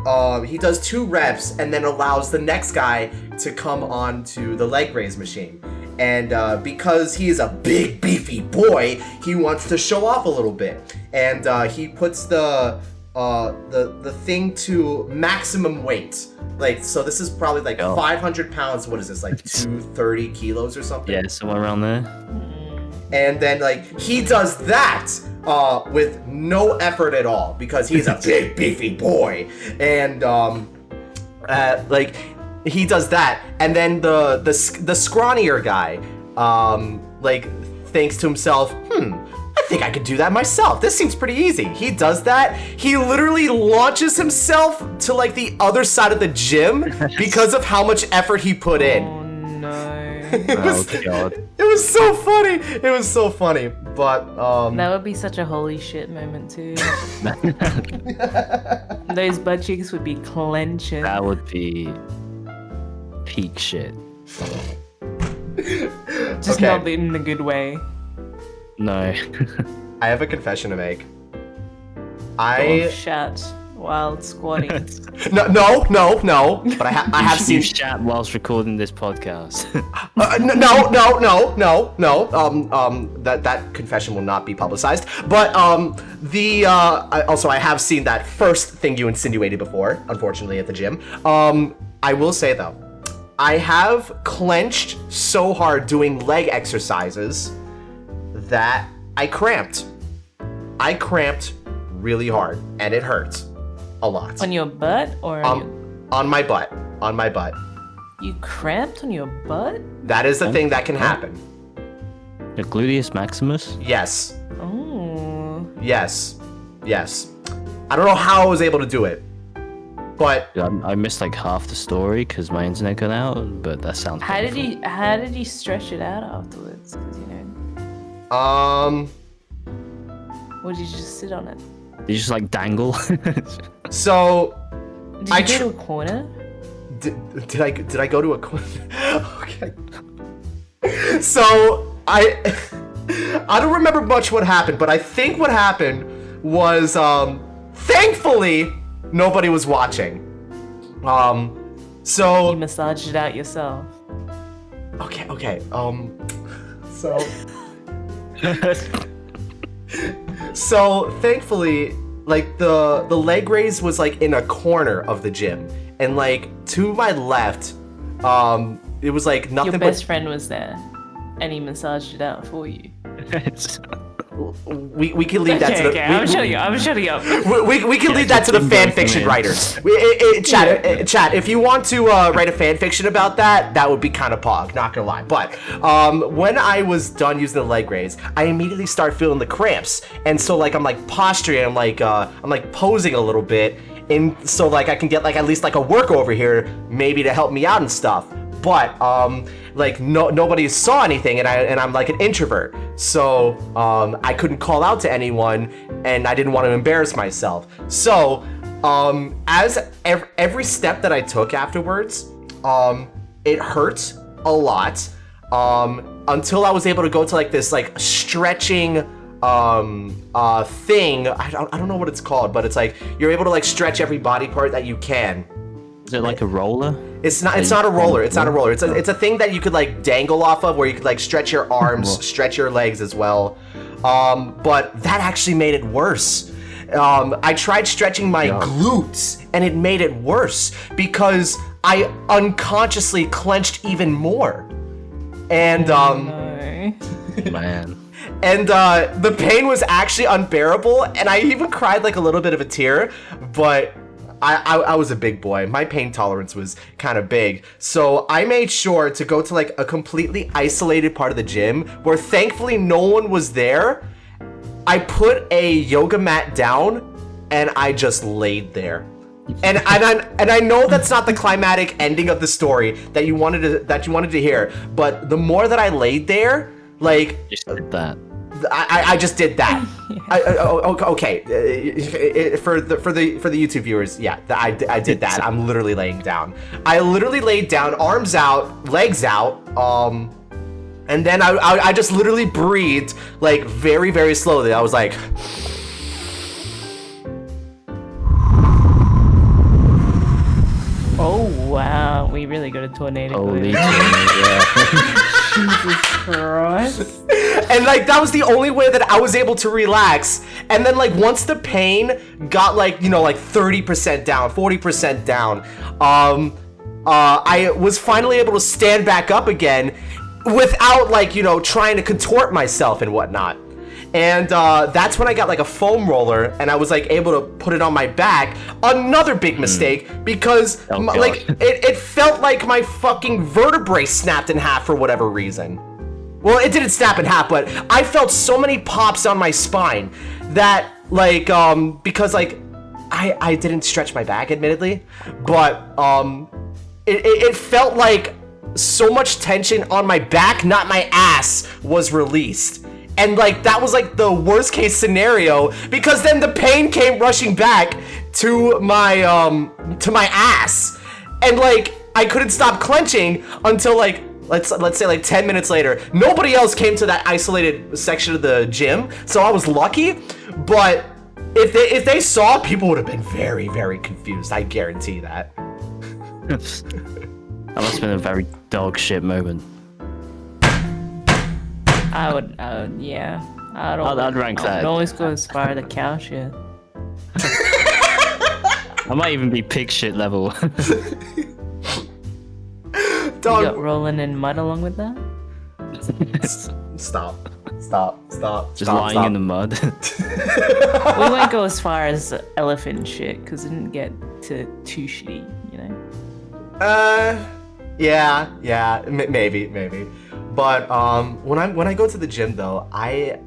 he does 2 reps and then allows the next guy to come onto the leg raise machine. And because he is a big, beefy boy, he wants to show off a little bit. And he puts the thing to maximum weight. Like, so this is probably like 500 pounds. What is this, like 230 kilos or something? Yeah, somewhere around there. And then like he does that with no effort at all because he's a big beefy boy, and like he does that, and then the scrawnier guy like thinks to himself, I think I could do that myself. This seems pretty easy. He does that. He literally launches himself to like the other side of the gym because of how much effort he put in. Oh no. God. It was so funny. It was so funny. But That would be such a holy shit moment too. Those butt cheeks would be clenching. That would be peak shit. Just okay. not in a good way. No. I have a confession to make. Oh, shat while squatting. No. But I have You seen. chat whilst recording this podcast. No. That confession will not be publicized. But I have seen that first thing you insinuated before, unfortunately, at the gym. I will say though, I have clenched so hard doing leg exercises that I cramped. I cramped really hard, and it hurt a lot. On your butt or on my butt. On my butt. you cramped on your butt? That is the thing that can happen. The gluteus maximus? Yes. Oh. Yes. I don't know how I was able to do it, but I missed like half the story because my internet got out, but that sounds How did painful. you stretch it out afterwards? 'Cause, you know, or did you just sit on it? You just like dangle? so Did I you go tr- to a corner? did I go to a okay. So I don't remember much what happened, but I think what happened was thankfully nobody was watching. So You massaged it out yourself. okay. So thankfully, like the leg raise was like in a corner of the gym, and like to my left, it was like nothing Your but best friend was there, and he massaged it out for you. we can leave that to the. I'm shutting up. We can leave that to the fan fiction writers. Chat. If you want to write a fan fiction about that, that would be kind of pog. Not gonna lie. But when I was done using the leg raise, I immediately start feeling the cramps, and so like I'm like posturing, I'm like posing a little bit, and so like I can get like at least like a work over here, maybe to help me out and stuff. But like nobody saw anything, and I'm like an introvert, so I couldn't call out to anyone, and I didn't want to embarrass myself. So as every step that I took afterwards, it hurt a lot until I was able to go to like this like stretching thing. I don't know what it's called, but it's like you're able to like stretch every body part that you can. Is it like a roller? It's not a roller. It's not a roller. It's a thing that you could like dangle off of, where you could like stretch your arms, stretch your legs as well. But that actually made it worse. I tried stretching my glutes, and it made it worse because I unconsciously clenched even more. And Man. And the pain was actually unbearable, and I even cried like a little bit of a tear, but I was a big boy. My pain tolerance was kind of big. So I made sure to go to like a completely isolated part of the gym where thankfully no one was there. I put a yoga mat down and I just laid there. And I know that's not the climatic ending of the story that you wanted to hear, but the more that I laid there, like Just did that. I just did that. Okay. For the YouTube viewers, yeah, I did that. I'm literally laying down. I literally laid down, arms out, legs out, and then I just literally breathed like very, very slowly. I was like, Oh wow, we really got a tornado. Holy shit, yeah. Jesus Christ. and like that was the only way that I was able to relax. And then like once the pain got like, you know, like 30% down, 40% down, I was finally able to stand back up again without like, you know, trying to contort myself and whatnot. And that's when I got like a foam roller, and I was like able to put it on my back. Another big mistake because like it felt like my fucking vertebrae snapped in half for whatever reason. Well, it didn't snap in half, but I felt so many pops on my spine that like because like I didn't stretch my back, admittedly, but it felt like so much tension on my back, not my ass, was released. And like that was like the worst case scenario, because then the pain came rushing back to my ass, and like I couldn't stop clenching until like let's say like 10 minutes later. Nobody else came to that isolated section of the gym, so I was lucky. But if they saw, people would have been very, very confused. I guarantee that. That must have been a very dog shit moment. I would, yeah. I'd rank that. I'd always go as far as the cow shit. I might even be pig shit level. You got rolling in mud along with that? Stop. Just lying in the mud. We won't go as far as elephant shit, because it didn't get to too shitty, you know? Yeah, maybe. But when I go to the gym though, I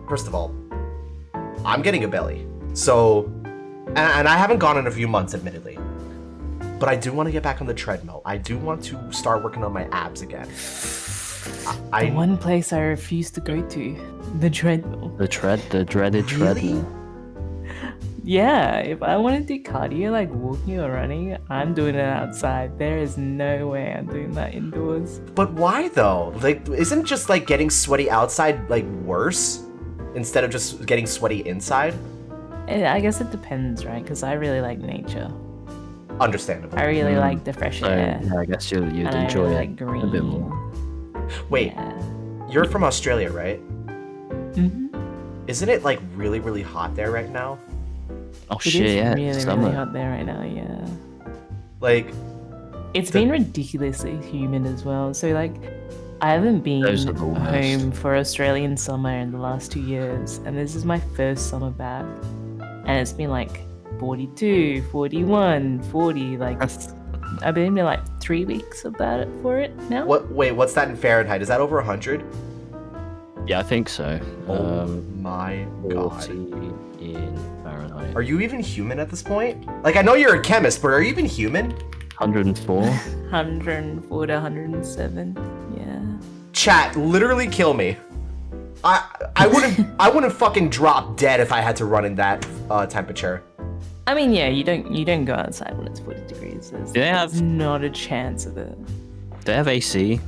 first of all, I'm getting a belly. So, and I haven't gone in a few months, admittedly. But I do want to get back on the treadmill. I do want to start working on my abs again. The one place I refuse to go to, the treadmill. The dreaded treadmill. Yeah, if I want to do cardio, like walking or running, I'm doing it outside. There is no way I'm doing that indoors. But why though? Like, isn't just like getting sweaty outside like worse instead of just getting sweaty inside? I guess it depends, right? Because I really like nature. Understandable. I really like the fresh air. Yeah, I guess you'd And I enjoy really it like green. a bit more. Wait, Yeah. you're from Australia, right? Mm-hmm. Isn't it like really, really hot there right now? Oh It shit, is yeah. really, summer. really hot there right now, yeah. Like, It's been ridiculously humid as well. So like, I haven't been Those are the worst. home for Australian summer in the last 2 years, and this is my first summer back, and it's been like 42, 41, 40. Like, I've been in like 3 weeks of that for it now. Wait, what's that in Fahrenheit? Is that over 100? Yeah, I think so. Oh my god. 40 in Fahrenheit. Are you even human at this point? Like, I know you're a chemist, but are you even human? 104. 104 to 107. Yeah. Chat, literally kill me. I wouldn't fucking drop dead if I had to run in that temperature. I mean, yeah, you don't go outside when it's 40 degrees. There's not a chance of it. Do they have AC?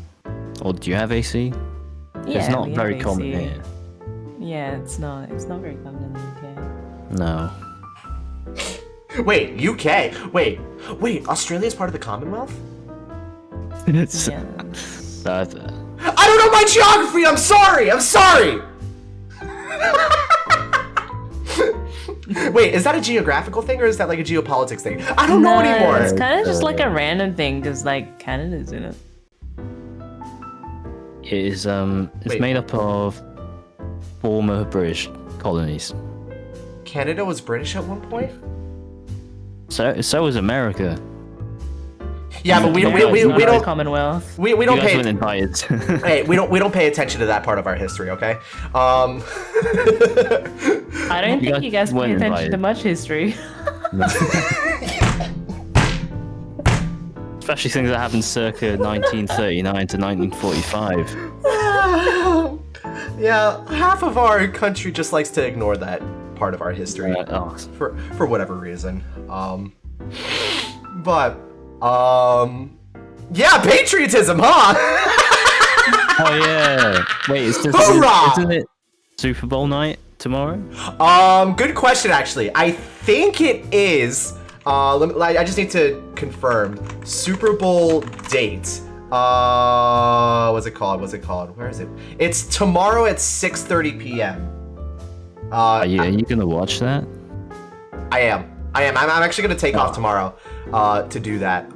Or do you have AC? Yeah, It's not we have very AC. common here. Yeah, it's not very common in the UK. No. Wait, UK? Wait, Australia's part of the Commonwealth? It's, Yeah. I don't know my geography, I'm sorry! Wait, is that a geographical thing or is that like a geopolitics thing? I don't know anymore. It's kind of just like a random thing because like Canada's in it. It is it's Wait. made up of former British colonies. Canada was British at one point? So was America. Yeah, but we It's not a don't Commonwealth. we You don't guys pay weren't invited. hey, we don't pay attention to that part of our history, okay? I don't think you guys pay weren't attention invited. to much history. Especially things that happened circa 1939 to 1945. Yeah, half of our country just likes to ignore that part of our history Oh, for whatever reason. Yeah, patriotism, huh? oh yeah. Wait, Hoorah! isn't it Super Bowl night tomorrow? Good question, actually. I think it is. I just need to confirm. Super Bowl date. What's it called? Where is it? It's tomorrow at 6:30 p.m. Are you gonna watch that? I am. I'm actually gonna take off tomorrow to do that.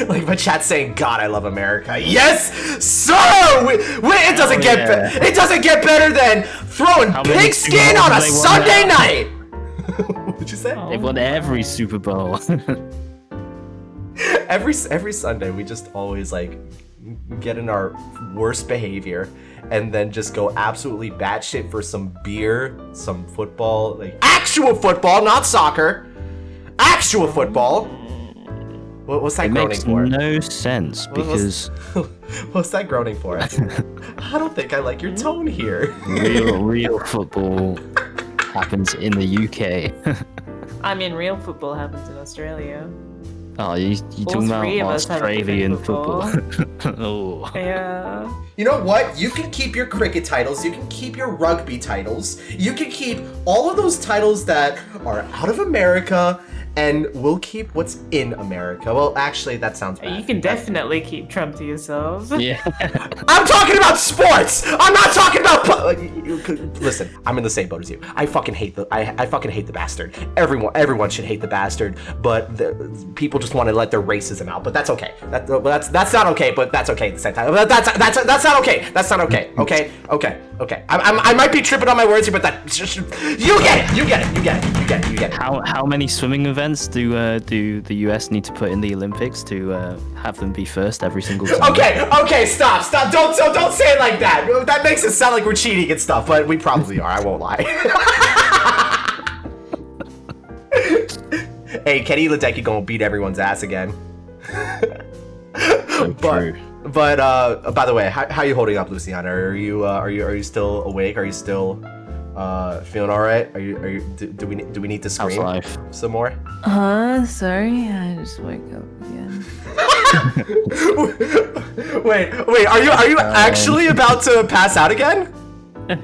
Like my chat's saying, God, I love America. Yes, sir. It doesn't it doesn't get better than throwing How many pigskin Super on a Bowls they won Sunday now? night. What'd you say? Oh. They've won every Super Bowl. Every Sunday we just always like get in our worst behavior and then just go absolutely batshit for some beer, some football, like actual football, not soccer. Actual football. What's that It groaning makes for? no sense because What's that groaning for? I don't think I like your tone here. real football happens in the UK. I mean, real football happens in Australia. Oh, you talking about three of us have Australian different football? Oh. Yeah. You know what? You can keep your cricket titles, you can keep your rugby titles, you can keep all of those titles that are out of America, and we'll keep what's in America. Well, actually, that sounds bad. You can definitely keep Trump to yourselves. Yeah. I'm talking about sports. I'm not talking about. Listen, I'm in the same boat as you. I fucking hate the. I fucking hate the bastard. Everyone should hate the bastard. But people just want to let their racism out. But that's okay. That's not okay. But that's okay at the same time. But that's not okay. That's not okay. Okay. I might be tripping on my words here, but that you get it. How many swimming events do the US need to put in the Olympics to have them be first every single time? Okay, stop. Don't say it like that. That makes it sound like we're cheating and stuff, but we probably are. I won't lie. Hey, Kenny Ledecky gonna beat everyone's ass again. So true. But by the way, how are you holding up, Lucianna? Are you still awake? Are you still feeling all right? Do we need to How's scream life? some more? Sorry, I just woke up again. Wait, are you actually about to pass out again?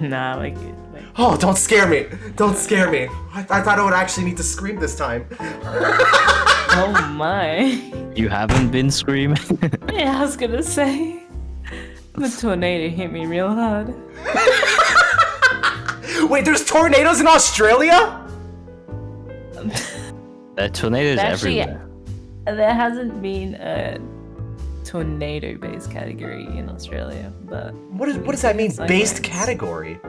Nah, like it. Oh, don't scare me. I thought I would actually need to scream this time. Oh my. You haven't been screaming? Yeah, I was gonna say. The tornado hit me real hard. Wait, there's tornadoes in Australia? There are tornadoes Actually, everywhere. There hasn't been a tornado-based category in Australia, but What does that mean? Based Cyclones. category?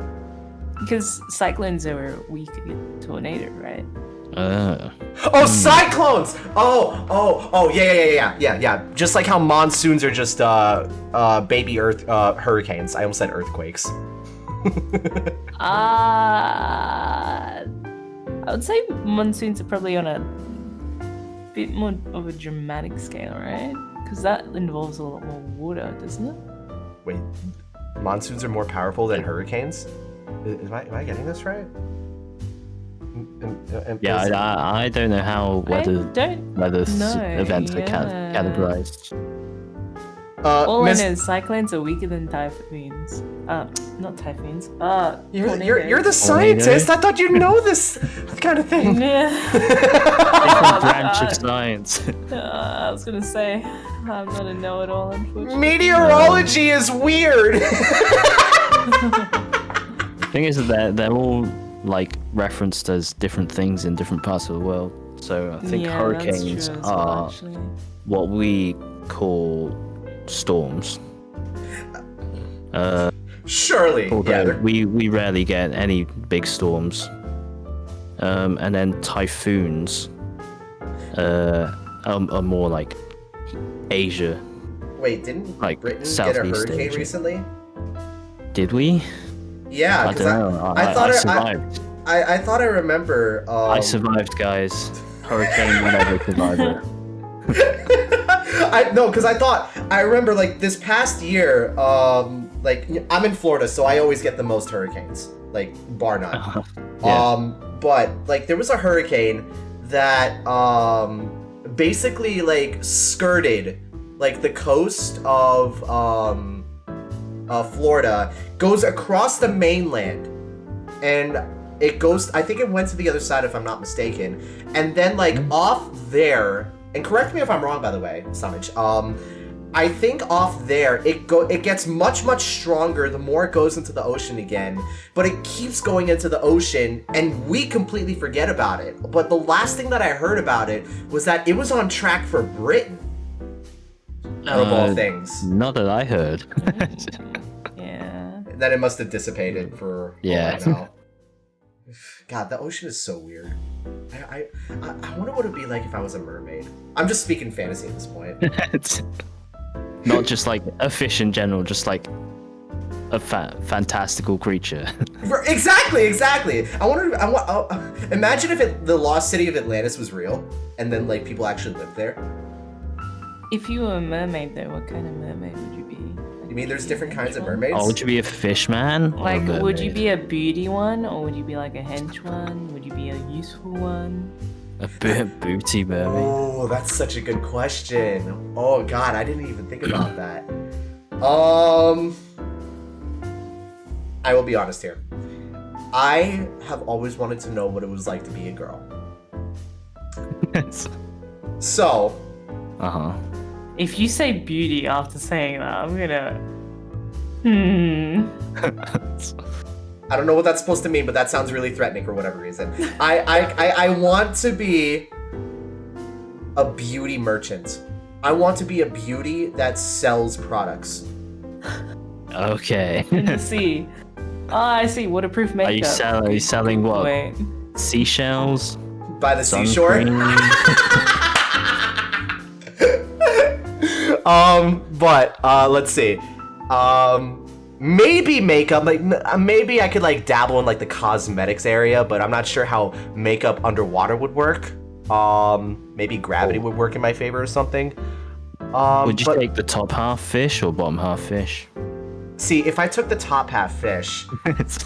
because cyclones are weaker than tornado, right? Oh, cyclones! Oh, yeah. Just like how monsoons are just baby earth hurricanes. I almost said earthquakes. I would say monsoons are probably on a bit more of a dramatic scale, right? Because that involves a lot more water, doesn't it? Wait, monsoons are more powerful than hurricanes? Am I getting this right? Yeah, I don't know how weather events are categorized. All I know is cyclones are weaker than typhoons. Not typhoons. You're the scientist. I thought you'd know this kind of thing. Yeah. Different branch of science. I was gonna say I'm not a know-it-all, unfortunately. Meteorology is weird. The thing is that they're all like referenced as different things in different parts of the world. So I think hurricanes are what we call storms. Surely, Although we rarely get any big storms. And then typhoons are more like Asia. Wait, didn't Like Britain get a Southeast hurricane Asia. recently? Did we? Yeah, I because don't know. I thought I survived. I thought I remember. I survived, guys. Hurricane whatever survivor. Because I remember like this past year, like I'm in Florida, so I always get the most hurricanes, like bar none. Yeah. But like there was a hurricane that basically like skirted like the coast of Florida, goes across the mainland, and it goes, I think it went to the other side if I'm not mistaken, and then like off there, and correct me if I'm wrong by the way, Sumage, I think off there it gets much stronger the more it goes into the ocean again, but it keeps going into the ocean and we completely forget about it. But the last thing that I heard about it was that it was on track for Britain. Of all things. Not that I heard. Yeah. Then it must have dissipated for all I know. God, the ocean is so weird. I wonder what it'd be like if I was a mermaid. I'm just speaking fantasy at this point. Not just like a fish in general, just like a fantastical creature. Exactly. Imagine if the lost city of Atlantis was real, and then like people actually lived there. If you were a mermaid, though, what kind of mermaid would you be? You mean there's different kinds of mermaids? Oh, would you be a fish man? or a Like, would you mermaid? be a beauty one, or would you be like a hench one? Would you be a useful one? A booty mermaid? Oh, that's such a good question. Oh God, I didn't even think about that. I will be honest here. I have always wanted to know what it was like to be a girl. So, If you say beauty after saying that, I'm gonna. I don't know what that's supposed to mean, but that sounds really threatening for whatever reason. I want to be a beauty merchant. I want to be a beauty that sells products. Okay. I see. Oh, I see. Waterproof makeup. Are you selling what? Wait. Seashells? By the seashore? Sunscreen? But let's see. Maybe makeup, like maybe I could like dabble in like the cosmetics area, but I'm not sure how makeup underwater would work. Maybe gravity would work in my favor or something. Would you take the top half fish or bottom half fish? See, if I took the top half fish,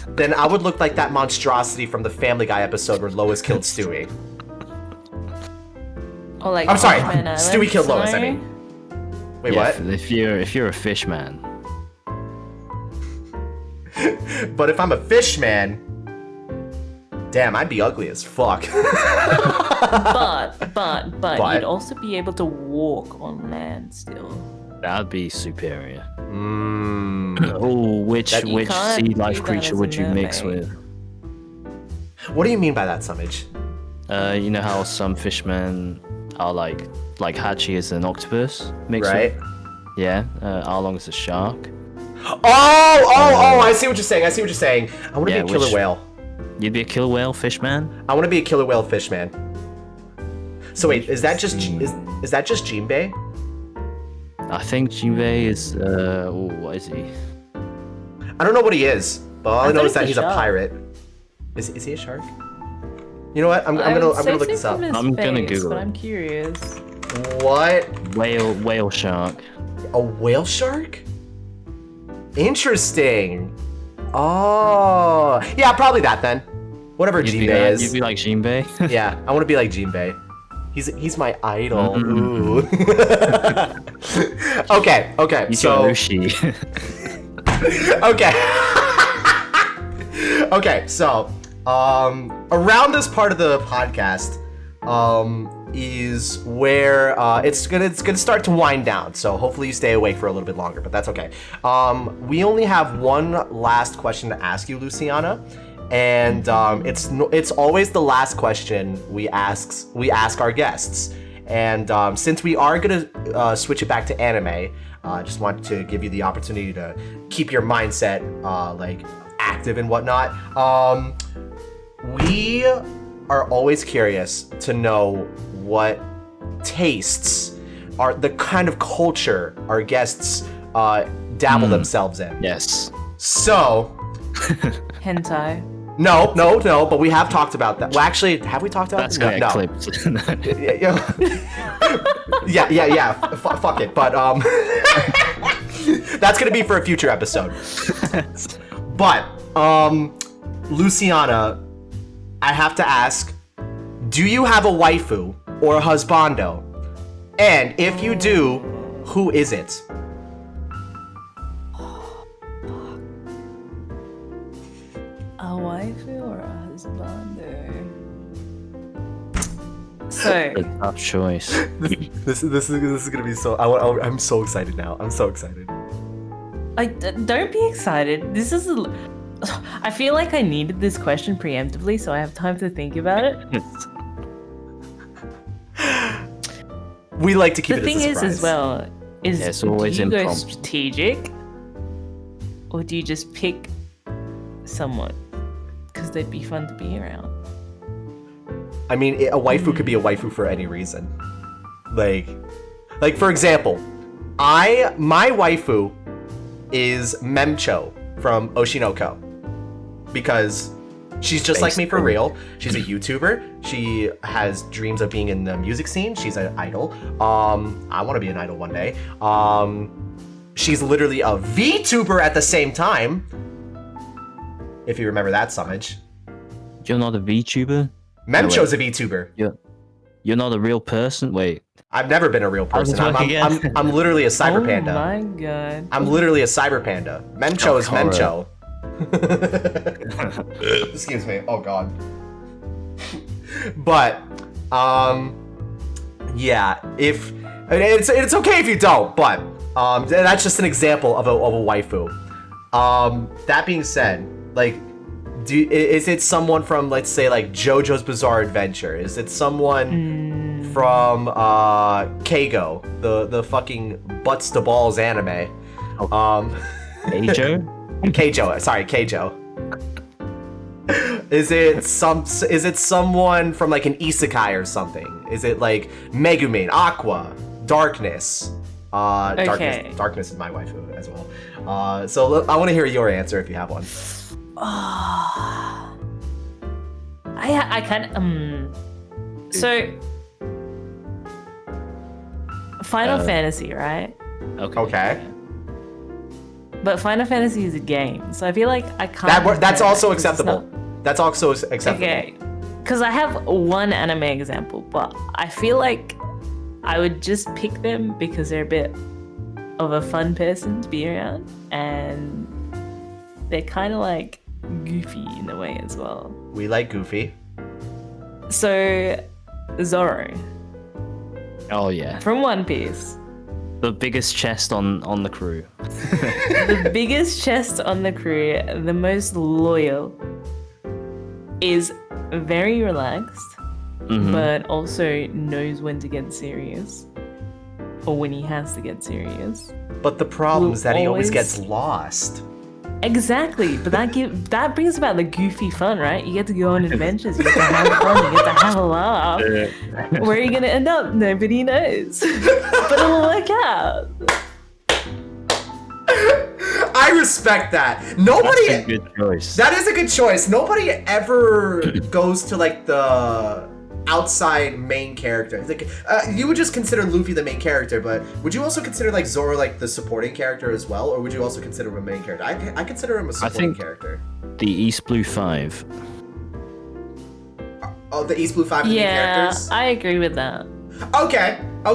then I would look like that monstrosity from the Family Guy episode where Lois killed Stewie. Or like. I'm sorry, Off Man Island Stewie killed Lois, I scenario? mean. Wait, Yeah, what? If you're a fish man. But if I'm a fish man, damn, I'd be ugly as fuck. But you'd also be able to walk on land still. That'd be superior. Mm. Oh, which You can't sea do life that creature as a would you mix mermaid. with? What do you mean by that, Sumage? You know how some fishmen are like Hachi is an octopus mixed Right. with, yeah, Arlong is a shark. Oh, I see what you're saying. I want to Yeah, be a killer which- whale. You'd be a killer whale fish man. I want to be a killer whale fish man. So wait, is that just Jinbei? I think Jinbei is what is he? I don't know what he is, but all I know thought is that he's he's a a shark. pirate. Is he a shark? You know what? I'm I would gonna say look this so up. from his I'm gonna face, Google but it. I'm curious. What? Whale shark. A whale shark? Interesting. Oh, yeah, probably that then. Whatever You'd be Jinbei like, is. you'd be like Jinbei. Yeah, I want to be like Jinbei. He's my idol. Ooh. Okay. You So Ushi. okay. Okay. So around this part of the podcast is where it's gonna start to wind down. So hopefully you stay awake for a little bit longer, but that's okay. We only have one last question to ask you, Luciana. And it's always the last question we ask our guests. And since we are gonna switch it back to anime, I just want to give you the opportunity to keep your mindset like active and whatnot. We are always curious to know what tastes are the kind of culture our guests dabble themselves in. Yes. So. Hentai. No, but we have talked about that. Well, actually, have we talked about That's that? gonna get clipped. Yeah. Fuck it. But that's gonna be for a future episode. But Luciana, I have to ask, do you have a waifu or a husbando? And if you do, who is it? A waifu or a husbando? So, A tough choice. This is gonna be so. I'm so excited now. I'm so excited. don't be excited. This is. I feel like I needed this question preemptively, so I have time to think about it. We like to keep The it thing as a is, surprise. as well, is Yeah, it's always do you go impromptu. strategic, or do you just pick someone because they'd be fun to be around? I mean, a waifu could be a waifu for any reason. Like for example, my waifu is Memcho from Oshinoko because she's just like me for real. She's a YouTuber. She has dreams of being in the music scene. She's an idol. I want to be an idol one day. She's literally a VTuber at the same time. If you remember that, Sumage. You're not a VTuber? Memcho's a VTuber. You're not a real person? Wait. I've never been a real How's person. it work again? I'm literally a cyber panda. Oh my god. I'm literally a cyber panda. Memcho is Kara. Memcho. Excuse me. Oh god. But yeah, if it's okay if you don't, but that's just an example of a waifu. That being said, like, is it someone from, let's say, like JoJo's Bizarre Adventure? Is it someone from Keigo, the fucking butts to balls anime? Ajo? Keijo, sorry, Keijo. Is it someone from like an isekai or something? Is it like Megumin, Aqua, Darkness? Okay. Darkness is my waifu as well. So I want to hear your answer if you have one. I kind of so Final Fantasy, right? Okay. But Final Fantasy is a game, so I feel like I can't. That's compare also it 'cause it's acceptable. not- That's also acceptable. Okay, because I have one anime example, but I feel like I would just pick them because they're a bit of a fun person to be around, and they're kind of like goofy in a way as well. We like Goofy. So, Zoro Oh yeah. from One Piece. The biggest chest on the crew. The biggest chest on the crew, the most loyal, is very relaxed, but also knows when to get serious or when he has to get serious. But the problem is that he always always- gets lost. Exactly, but that brings about the goofy fun, right? You get to go on adventures, you get to have fun, you get to have a laugh. Where are you gonna end up? Nobody knows. But it'll work out. I respect that. Nobody. That's a good choice. That is a good choice. Nobody ever goes to like the outside main character. Like, you would just consider Luffy the main character, but would you also consider like Zoro like the supporting character as well, or would you also consider him a main character? I consider him a supporting character. The East Blue 5. Oh, the East Blue 5 are the main Yeah, characters? I agree with that. Okay. I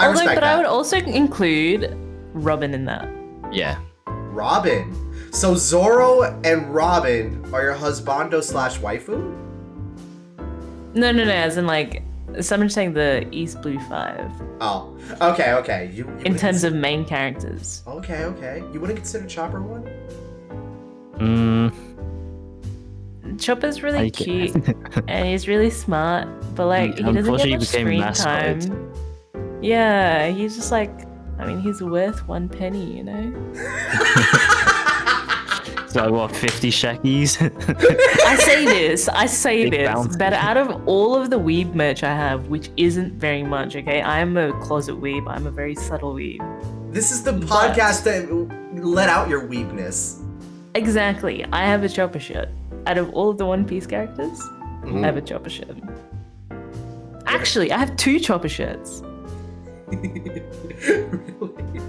respect But that. I would also include Robin in that. Yeah. Robin. So Zoro and Robin are your husbando / waifu? No, as in like, someone's saying the East Blue 5 Oh, okay. You in wouldn't terms of main characters. Okay. You wouldn't consider Chopper one? Chopper's really Like it. cute and he's really smart, but like he doesn't Unfortunately, get much he became screen mascotted. time. Yeah, he's just like, I mean, he's worth 1 penny, you know? So what, 50 shekis? I say this, Big bounty. but out of all of the weeb merch I have, which isn't very much, okay? I'm a closet weeb, I'm a very subtle weeb. This is the podcast that let out your weakness. Exactly, I have a Chopper shirt. Out of all of the One Piece characters, I have a Chopper shirt. Actually, I have 2 Chopper shirts. Really?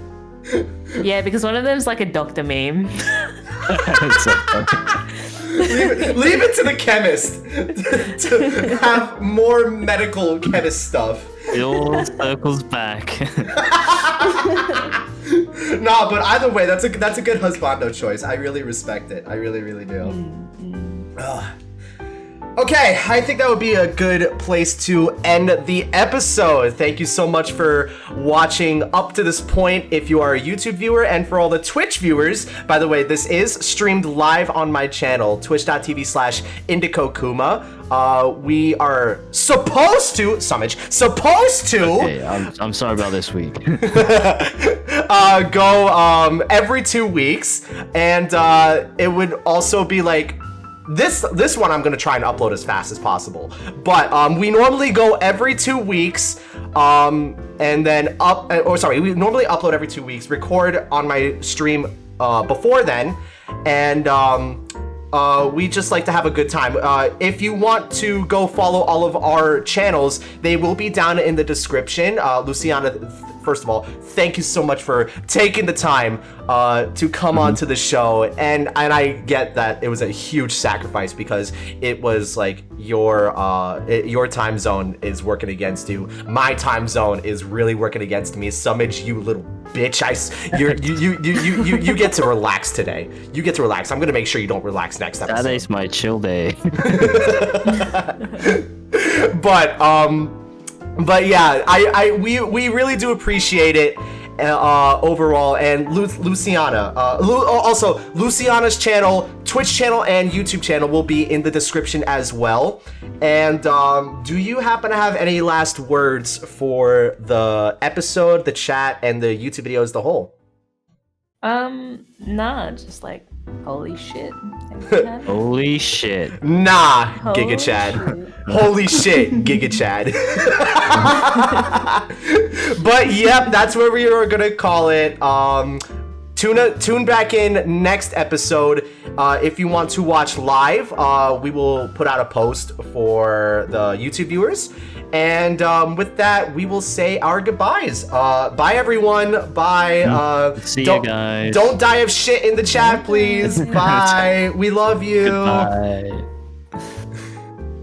Yeah, because one of them's like a doctor meme. It's so funny. Leave it to the chemist to have more medical chemist stuff. It all circles back. Nah, but either way, that's a good husbando choice. I really respect it. I really do. Ugh. Okay, I think that would be a good place to end the episode. Thank you so much for watching up to this point if you are a YouTube viewer, and for all the Twitch viewers, by the way, this is streamed live on my channel, twitch.tv/IndicoKuma. We are supposed to, Sumage, Okay, I'm sorry about this week. go every 2 weeks, and it would also be like this one I'm gonna try and upload as fast as possible, but we normally go every 2 weeks, and then we normally upload every 2 weeks, record on my stream before then, and we just like to have a good time. If you want to go follow all of our channels, they will be down in the description. Lucianna, first of all, thank you so much for taking the time to come onto the show, and I get that it was a huge sacrifice because it was like your time zone is working against you, my time zone is really working against me. Sumage, you little bitch, you get to relax today. You get to relax. I'm gonna make sure you don't relax next episode. Saturday's my chill day. But yeah, we really do appreciate it overall. And Lucianna, also Lucianna's channel, Twitch channel, and YouTube channel will be in the description as well. And do you happen to have any last words for the episode, the chat, and the YouTube video as the whole? Nah, just like, holy shit. Thanks for having me. Holy shit. Nah, Holy Giga Chad. shit. Holy shit, Giga Chad. But yep, that's where we are gonna call it. Tune back in next episode. If you want to watch live, we will put out a post for the YouTube viewers. And with that, we will say our goodbyes. Bye, everyone. Bye. See you guys. Don't die of shit in the chat, please. Bye. We love you. Bye.